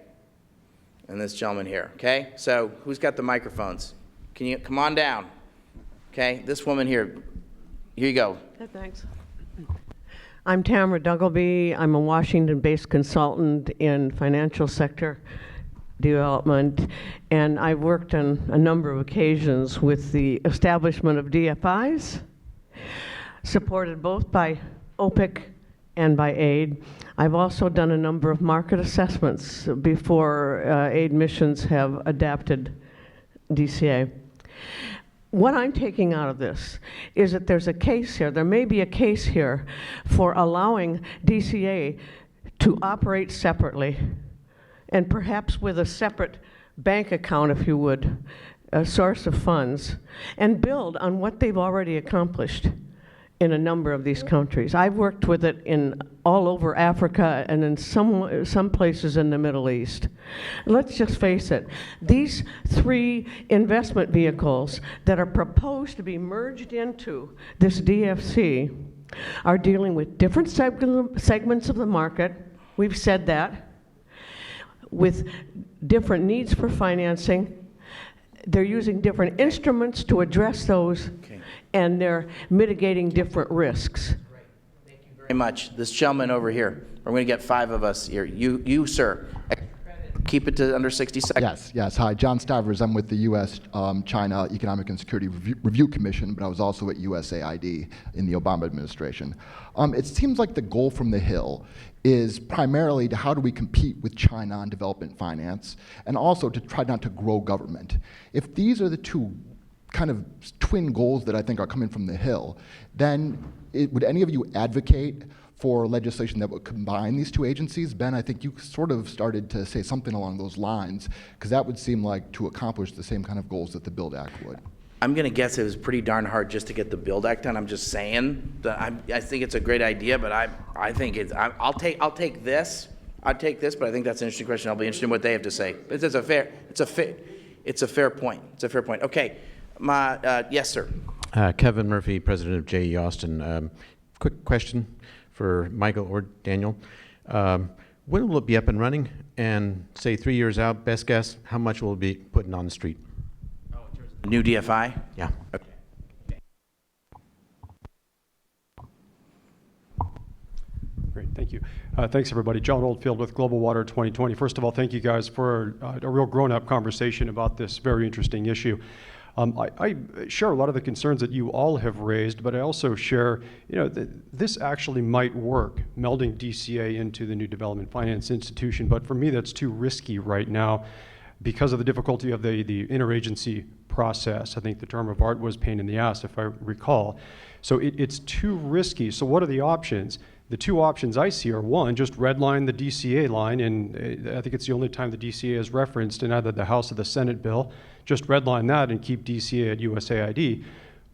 And this gentleman here, okay? So who's got the microphones? Can you come on down? Okay, this woman here. Here you go. Thanks. I'm Tamara Duggleby. I'm a Washington-based consultant in financial sector development, and I've worked on a number of occasions with the establishment of DFIs, supported both by OPIC and by aid. I've also done a number of market assessments before aid missions have adapted DCA. What I'm taking out of this is that there's a case here, there may be a case here for allowing DCA to operate separately and perhaps with a separate bank account, if you would, a source of funds, and build on what they've already accomplished in a number of these countries. I've worked with it in all over Africa and in some places in the Middle East. Let's just face it, these 3 investment vehicles that are proposed to be merged into this DFC are dealing with different segments of the market, we've said that, with different needs for financing. They're using different instruments to address those, okay, and they're mitigating different risks. Thank you very much. This gentleman over here, we're going to get 5 of us here. You sir, keep it to under 60 seconds. Yes. Hi, John Stavers. I'm with the U.S.-China Economic and Security Review Commission, but I was also at USAID in the Obama administration. It seems like the goal from the Hill is primarily to how do we compete with China on development finance, and also to try not to grow government. If these are the 2 kind of twin goals that I think are coming from the Hill, then would any of you advocate for legislation that would combine these 2 agencies? Ben, I think you sort of started to say something along those lines, because that would seem like to accomplish the same kind of goals that the BUILD Act would. I'm going to guess it was pretty darn hard just to get the BUILD Act done. I'm just saying that I think it's a great idea, but I think I'll take this. I'd take this, but I think that's an interesting question. I'll be interested in what they have to say. It's a fair point. It's a fair point. Okay, yes, sir. Kevin Murphy, president of J.E. Austin. Quick question for Michael or Daniel. When will it be up and running? And say 3 years out, best guess, how much will it be putting on the street? New DFI? Yeah. Okay. Great, thank you. Thanks, everybody. John Oldfield with Global Water 2020. First of all, thank you guys for a real grown-up conversation about this very interesting issue. I share a lot of the concerns that you all have raised, but I also share, this actually might work, melding DCA into the new development finance institution. But for me, that's too risky right now because of the difficulty of the interagency process. I think the term of art was pain in the ass, if I recall. So it's too risky. So what are the options? The two options I see are, one, just redline the DCA line, and I think it's the only time the DCA is referenced in either the House or the Senate bill. Just redline that and keep DCA at USAID.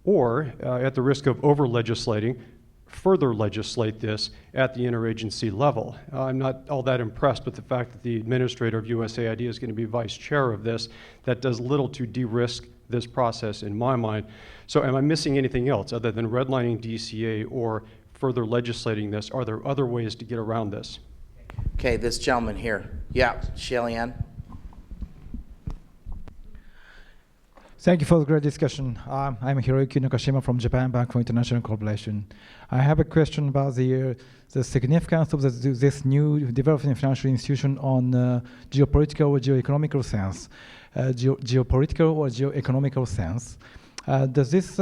Or, at the risk of over-legislating, further legislate this at the interagency level. I'm not all that impressed with the fact that the administrator of USAID is going to be vice chair of this. That does little to de-risk this process in my mind. So am I missing anything else other than redlining DCA or further legislating this? Are there other ways to get around this? Okay, this gentleman here. Yeah, Shelley-Ann. Thank you for the great discussion. I'm Hiroyuki Nakashima from Japan Bank for International Corporation. I have a question about the significance of this new developing financial institution on geopolitical or geoeconomical sense. Geopolitical or geoeconomical sense. Does this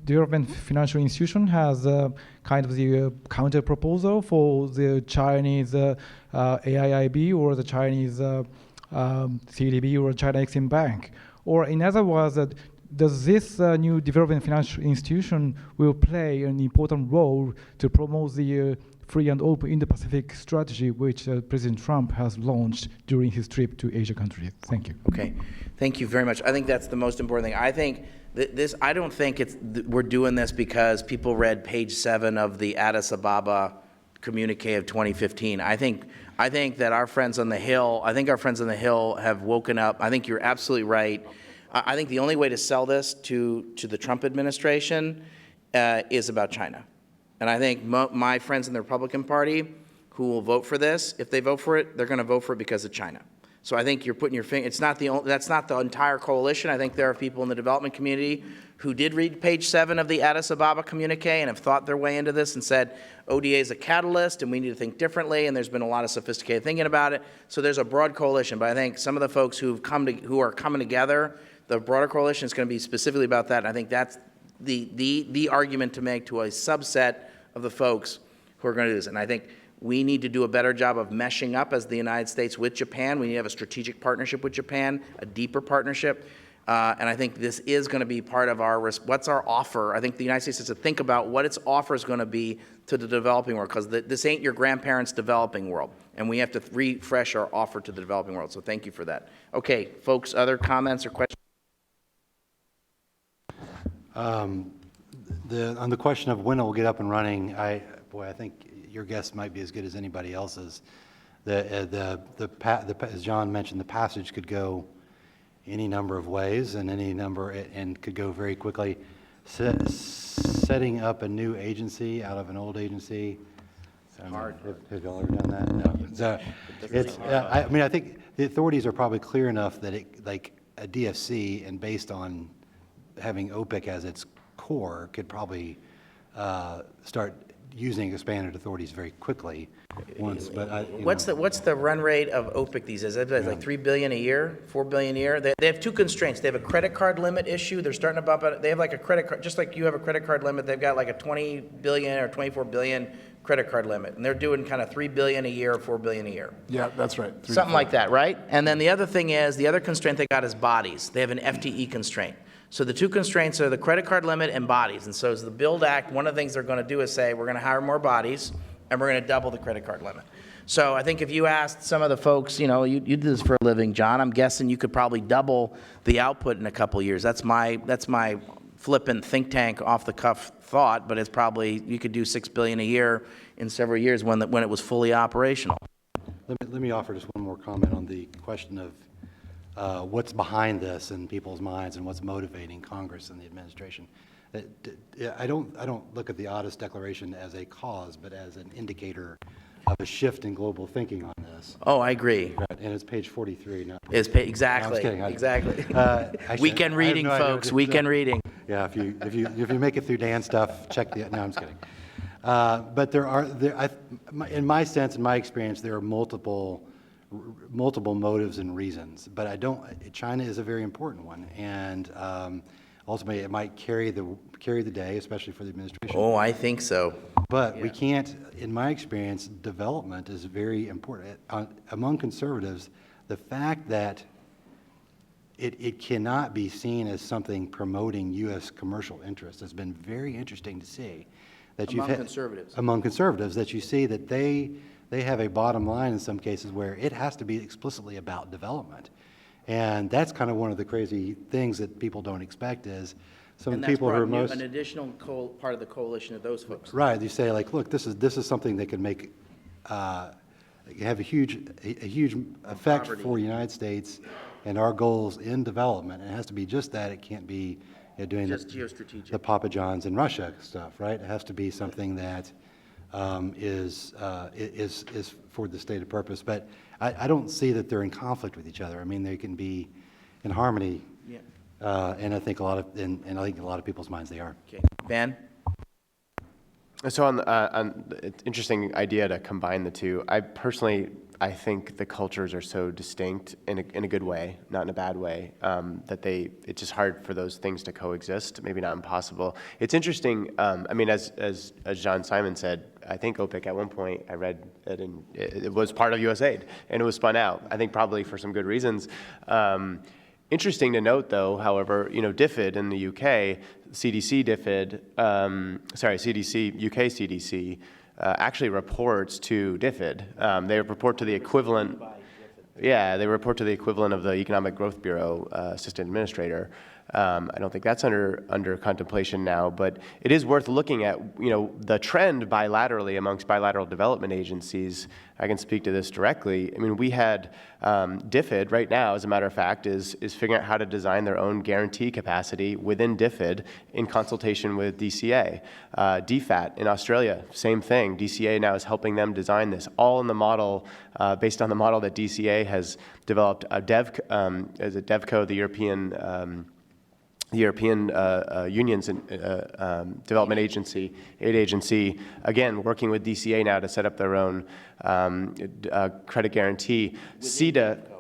development financial institution has kind of the counter proposal for the Chinese AIIB or the Chinese CDB or China Exim Bank? Or in other words, does this new development financial institution will play an important role to promote the free and open Indo-Pacific strategy which President Trump has launched during his trip to Asia countries? Thank you. Okay, thank you very much. I think that's the most important thing. I think I don't think we're doing this because people read page 7 of the Addis Ababa communique of 2015. I think that our friends on the Hill, have woken up. I think you're absolutely right. I think the only way to sell this to the Trump administration is about China. And I think my friends in the Republican Party who will vote for this, if they vote for it, they're going to vote for it because of China. So I think you're putting your finger, that's not the entire coalition. I think there are people in the development community who did read page 7 of the Addis Ababa communique and have thought their way into this and said, ODA is a catalyst and we need to think differently, and there's been a lot of sophisticated thinking about it. So there's a broad coalition, but I think some of the folks who are coming together, the broader coalition is going to be specifically about that, and I think that's the argument to make to a subset of the folks who are going to do this. And I think we need to do a better job of meshing up as the United States with Japan. We need to have a strategic partnership with Japan, a deeper partnership. And I think this is going to be part of what's our offer. I think the United States has to think about what its offer is going to be to the developing world, because this ain't your grandparents' developing world. And we have to refresh our offer to the developing world. So thank you for that. Okay, folks, other comments or questions? On the question of when it will get up and running, I think your guess might be as good as anybody else's. As John mentioned, the passage could go any number of ways and could go very quickly. Setting up a new agency out of an old agency. Hard. Have y'all ever done that? No. I think the authorities are probably clear enough that like a DFC, and based on having OPIC as its core, could probably start using expanded authorities very quickly once. But what's the run rate of OPIC these days? It's like $3 billion a year, $4 billion a year. They have two constraints. They have a credit card limit issue. They're starting to bump it. They have like a credit card, just like you have a credit card limit. They've got like a $20 billion or $24 billion credit card limit, and they're doing kind of $3 billion a year, $4 billion a year. Yeah, that's right. Something like that, right? And then the other thing is, the other constraint they got is bodies. They have an FTE constraint. So the two constraints are the credit card limit and bodies. And so as the BUILD Act, one of the things they're going to do is say, we're going to hire more bodies, and we're going to double the credit card limit. So I think if you asked some of the folks, you do this for a living, John, I'm guessing you could probably double the output in a couple of years. That's my flippant think tank off the cuff thought, but it's probably, you could do $6 billion a year in several years when it was fully operational. let me offer just one more comment on the question of what's behind this in people's minds and what's motivating Congress and the administration. I don't look at the Addis Declaration as a cause, but as an indicator of a shift in global thinking on this. Oh, I agree. Right, and it's page 43. Exactly. No, I'm exactly. Actually, Weekend reading, folks. Weekend reading. Yeah, if you make it through Dan stuff, check the. No, I'm just kidding. But in my sense, in my experience, there are multiple multiple motives and reasons. But China is a very important one, and ultimately it might carry the day, especially for the administration. Oh, I think so. But we can't, in my experience, development is very important. Among conservatives, the fact that it cannot be seen as something promoting U.S. commercial interests has been very interesting to see. That Among conservatives. Among conservatives, that you see that they have a bottom line in some cases where it has to be explicitly about development. And that's kind of one of the crazy things that people don't expect is some of the people who are most... an additional part of the coalition of those folks. Right, you say like, look, this is something that can make, have a huge effect Poverty. for the United States and our goals in development. And it has to be just that. It can't be doing Just geostrategic. the Papa John's in Russia stuff, right? It has to be something that is for the stated purpose. But I don't see that they're in conflict with each other. I mean, they can be in harmony. Yeah. And I think I think in a lot of people's minds they are. Okay. Ben? So it's interesting idea to combine the two. I think the cultures are so distinct in a good way, not in a bad way, that it's just hard for those things to coexist. Maybe not impossible. It's interesting. I mean, as John Simon said, I think OPIC at one point I read it, and it was part of USAID, and it was spun out. I think probably for some good reasons. Interesting to note, though, however, DFID in the UK, CDC DFID, UK CDC, actually reports to DFID. They report to the equivalent. Yeah, they report to the equivalent of the Economic Growth Bureau assistant administrator. I don't think that's under contemplation now, but it is worth looking at, the trend bilaterally amongst bilateral development agencies. I can speak to this directly. I mean, we had DFID right now, as a matter of fact, is figuring out how to design their own guarantee capacity within DFID in consultation with DCA. DFAT in Australia, same thing. DCA now is helping them design this, all in the model, based on the model that DCA has developed. DevCo, the European Union's development agency, aid agency, again, working with DCA now to set up their own credit guarantee.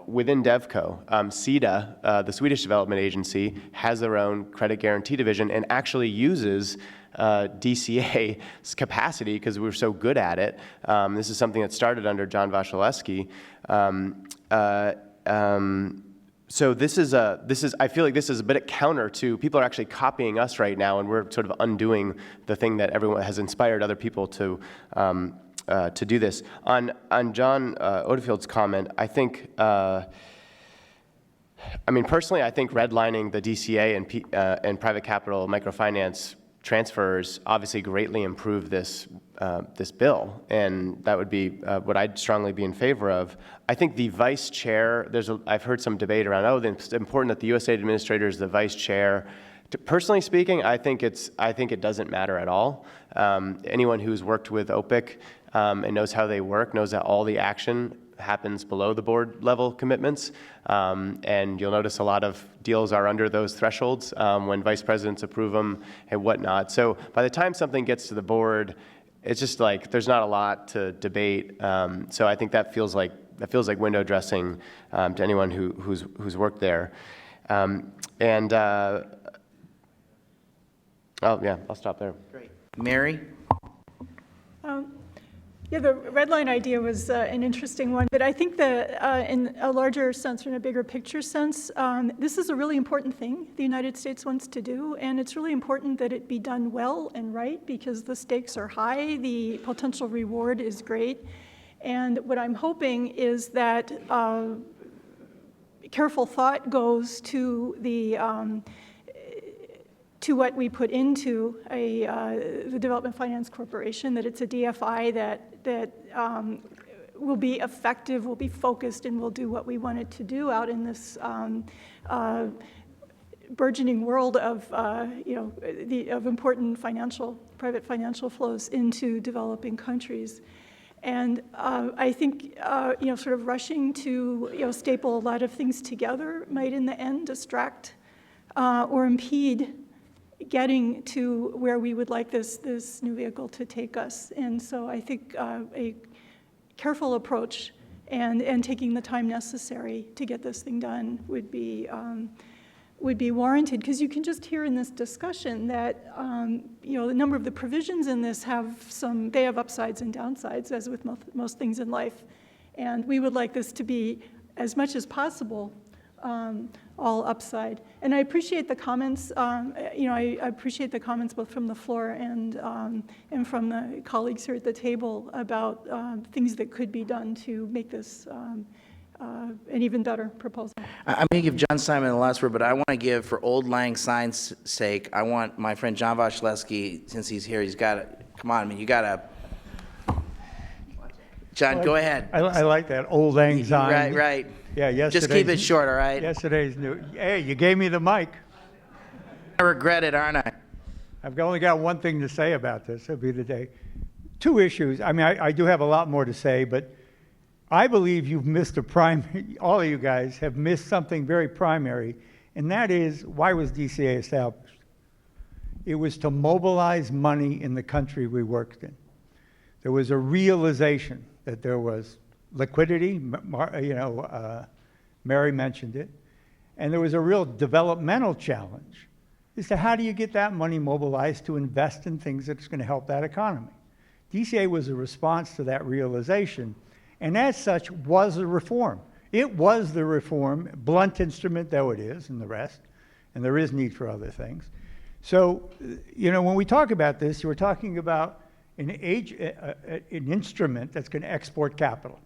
Within DevCo, SIDA, the Swedish development agency, has their own credit guarantee division and actually uses DCA's capacity because we're so good at it. This is something that started under John Wasilewski. So I feel like this is a bit counter to, people are actually copying us right now, and we're sort of undoing the thing that everyone has inspired other people to do this. On John Odefield's comment, I think, personally, I think redlining the DCA and private capital microfinance transfers obviously greatly improve this bill, and that would be what I'd strongly be in favor of. I think the vice chair, I've heard some debate around, it's important that the USAID administrator is the vice chair. Personally speaking, I think it doesn't matter at all. Anyone who's worked with OPIC and knows how they work knows that all the action happens below the board level commitments, and you'll notice a lot of deals are under those thresholds when vice presidents approve them and whatnot. So by the time something gets to the board, it's just like there's not a lot to debate. So I think that feels like window dressing to anyone who's worked there. I'll stop there. Great. Mary? Yeah, the red line idea was an interesting one, but I think that in a larger sense, in a bigger picture sense, this is a really important thing the United States wants to do, and it's really important that it be done well and right because the stakes are high, the potential reward is great, and what I'm hoping is that careful thought goes to to what we put into the Development Finance Corporation, that it's a DFI that will be effective, will be focused, and will do what we want it to do out in this burgeoning world of of important private financial flows into developing countries. And I think sort of rushing to staple a lot of things together might in the end distract or impede getting to where we would like this new vehicle to take us. And so I think a careful approach and taking the time necessary to get this thing done would be warranted, because you can just hear in this discussion that the number of the provisions in this have upsides and downsides, as with most things in life, and we would like this to be, as much as possible, all upside. And I appreciate the comments. I appreciate the comments both from the floor and from the colleagues here at the table about things that could be done to make this an even better proposal. I'm going to give John Simon the last word, but I want to give, for Old Lang Syne's sake, I want my friend John Washleski, since he's here, he's got to, come on, I mean, you got to, John, go ahead. I like that, Old Lang Syne. Right. Yeah, yesterday. Just keep it short, all right? Yesterday's new. Hey, you gave me the mic. I regret it, aren't I? I've only got one thing to say about this. It'll be the day. Two issues. I mean, I do have a lot more to say, but I believe you've missed all of you guys have missed something very primary, and that is, why was DCA established? It was to mobilize money in the country we worked in. There was a realization that there was liquidity, Mary mentioned it, and there was a real developmental challenge as to how do you get that money mobilized to invest in things that's going to help that economy. DCA was a response to that realization, and as such was a reform. It was the reform, blunt instrument though it is, and the rest, and there is need for other things. So, when we talk about this, we're talking about an instrument that's going to export capital.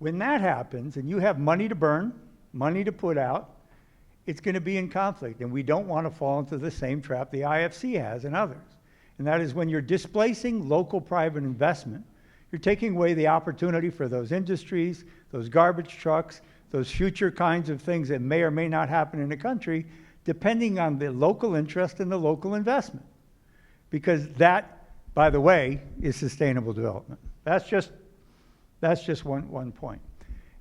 When that happens, and you have money to burn, money to put out, it's going to be in conflict, and we don't want to fall into the same trap the IFC has and others. And that is when you're displacing local private investment, you're taking away the opportunity for those industries, those garbage trucks, those future kinds of things that may or may not happen in the country, depending on the local interest and the local investment. Because that, by the way, is sustainable development. That's just one point.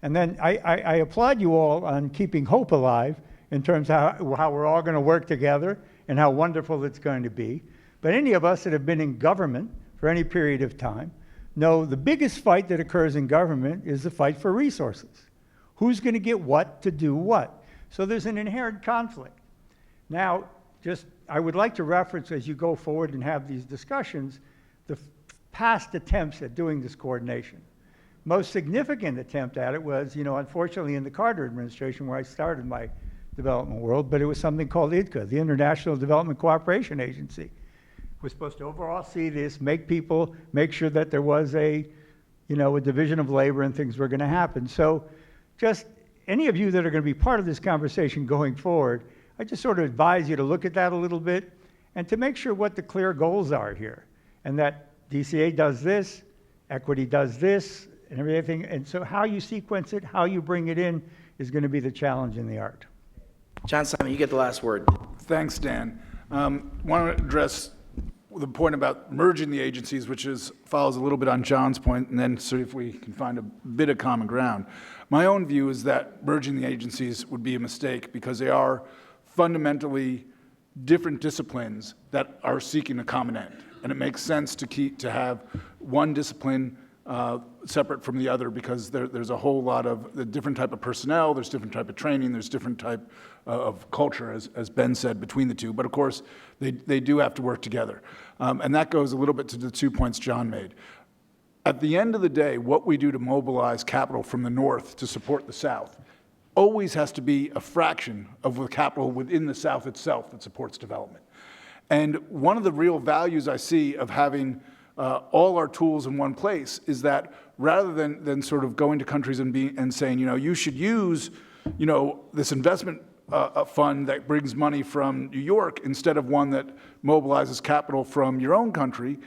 And then I applaud you all on keeping hope alive in terms of how we're all going to work together and how wonderful it's going to be. But any of us that have been in government for any period of time know the biggest fight that occurs in government is the fight for resources. Who's going to get what to do what? So there's an inherent conflict. Now, I would like to reference, as you go forward and have these discussions, the past attempts at doing this coordination. Most significant attempt at it was, unfortunately in the Carter administration, where I started my development world, but it was something called IDCA, the International Development Cooperation Agency. We're supposed to overall see this, make sure that there was a division of labor and things were going to happen. So just any of you that are going to be part of this conversation going forward, I just sort of advise you to look at that a little bit and to make sure what the clear goals are here, and that DCA does this, equity does this, and everything. And so how you sequence it, how you bring it in is going to be the challenge and the art. John Simon, you get the last word. Thanks, Dan. Want to address the point about merging the agencies, which follows a little bit on John's point, and then see if we can find a bit of common ground. My own view is that merging the agencies would be a mistake because they are fundamentally different disciplines that are seeking a common end. And it makes sense to have one discipline separate from the other because there's a whole lot of the different type of personnel, there's different type of training, there's different type of culture, as Ben said, between the two. But of course, they do have to work together. And that goes a little bit to the 2 points John made. At the end of the day, what we do to mobilize capital from the north to support the south always has to be a fraction of the capital within the south itself that supports development. And one of the real values I see of having all our tools in one place is that rather than sort of going to countries and saying, you should use, this investment fund that brings money from New York instead of one that mobilizes capital from your own country,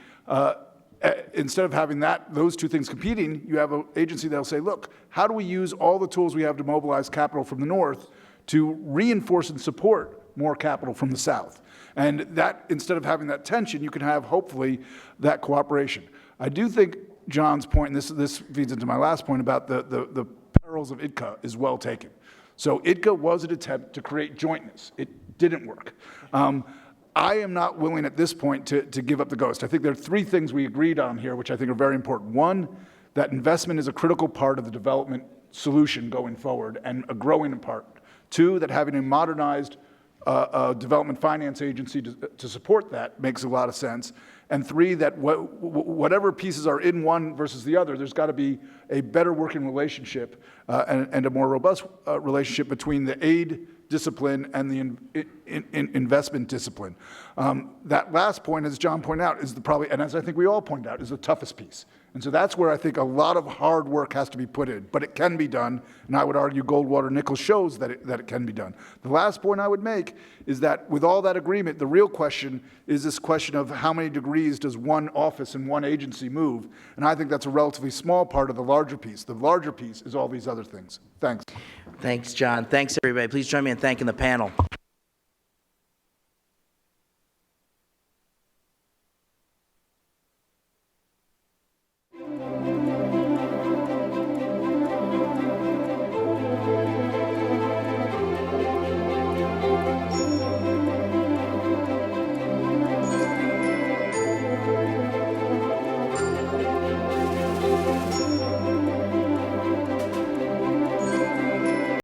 instead of having those two things competing, you have an agency that will say, look, how do we use all the tools we have to mobilize capital from the north to reinforce and support more capital from the south? And that, instead of having that tension, you can have, hopefully, that cooperation. I do think John's point, and this feeds into my last point about the perils of IDCA, is well taken. So IDCA was an attempt to create jointness. It didn't work. I am not willing at this point to give up the ghost. I think there are 3 things we agreed on here, which I think are very important. One, that investment is a critical part of the development solution going forward and a growing part. 2, that having a modernized development finance agency to support that makes a lot of sense. And 3, that whatever pieces are in one versus the other, there's got to be a better working relationship and a more robust relationship between the aid discipline and the investment discipline. That last point, as John pointed out, is and as I think we all pointed out, is the toughest piece. And so that's where I think a lot of hard work has to be put in, but it can be done, and I would argue Goldwater Nichols shows that it can be done. The last point I would make is that with all that agreement, the real question is this question of how many degrees does one office and one agency move, and I think that's a relatively small part of the larger piece. The larger piece is all these other things. Thanks. Thanks, John. Thanks, everybody. Please join me in thanking the panel.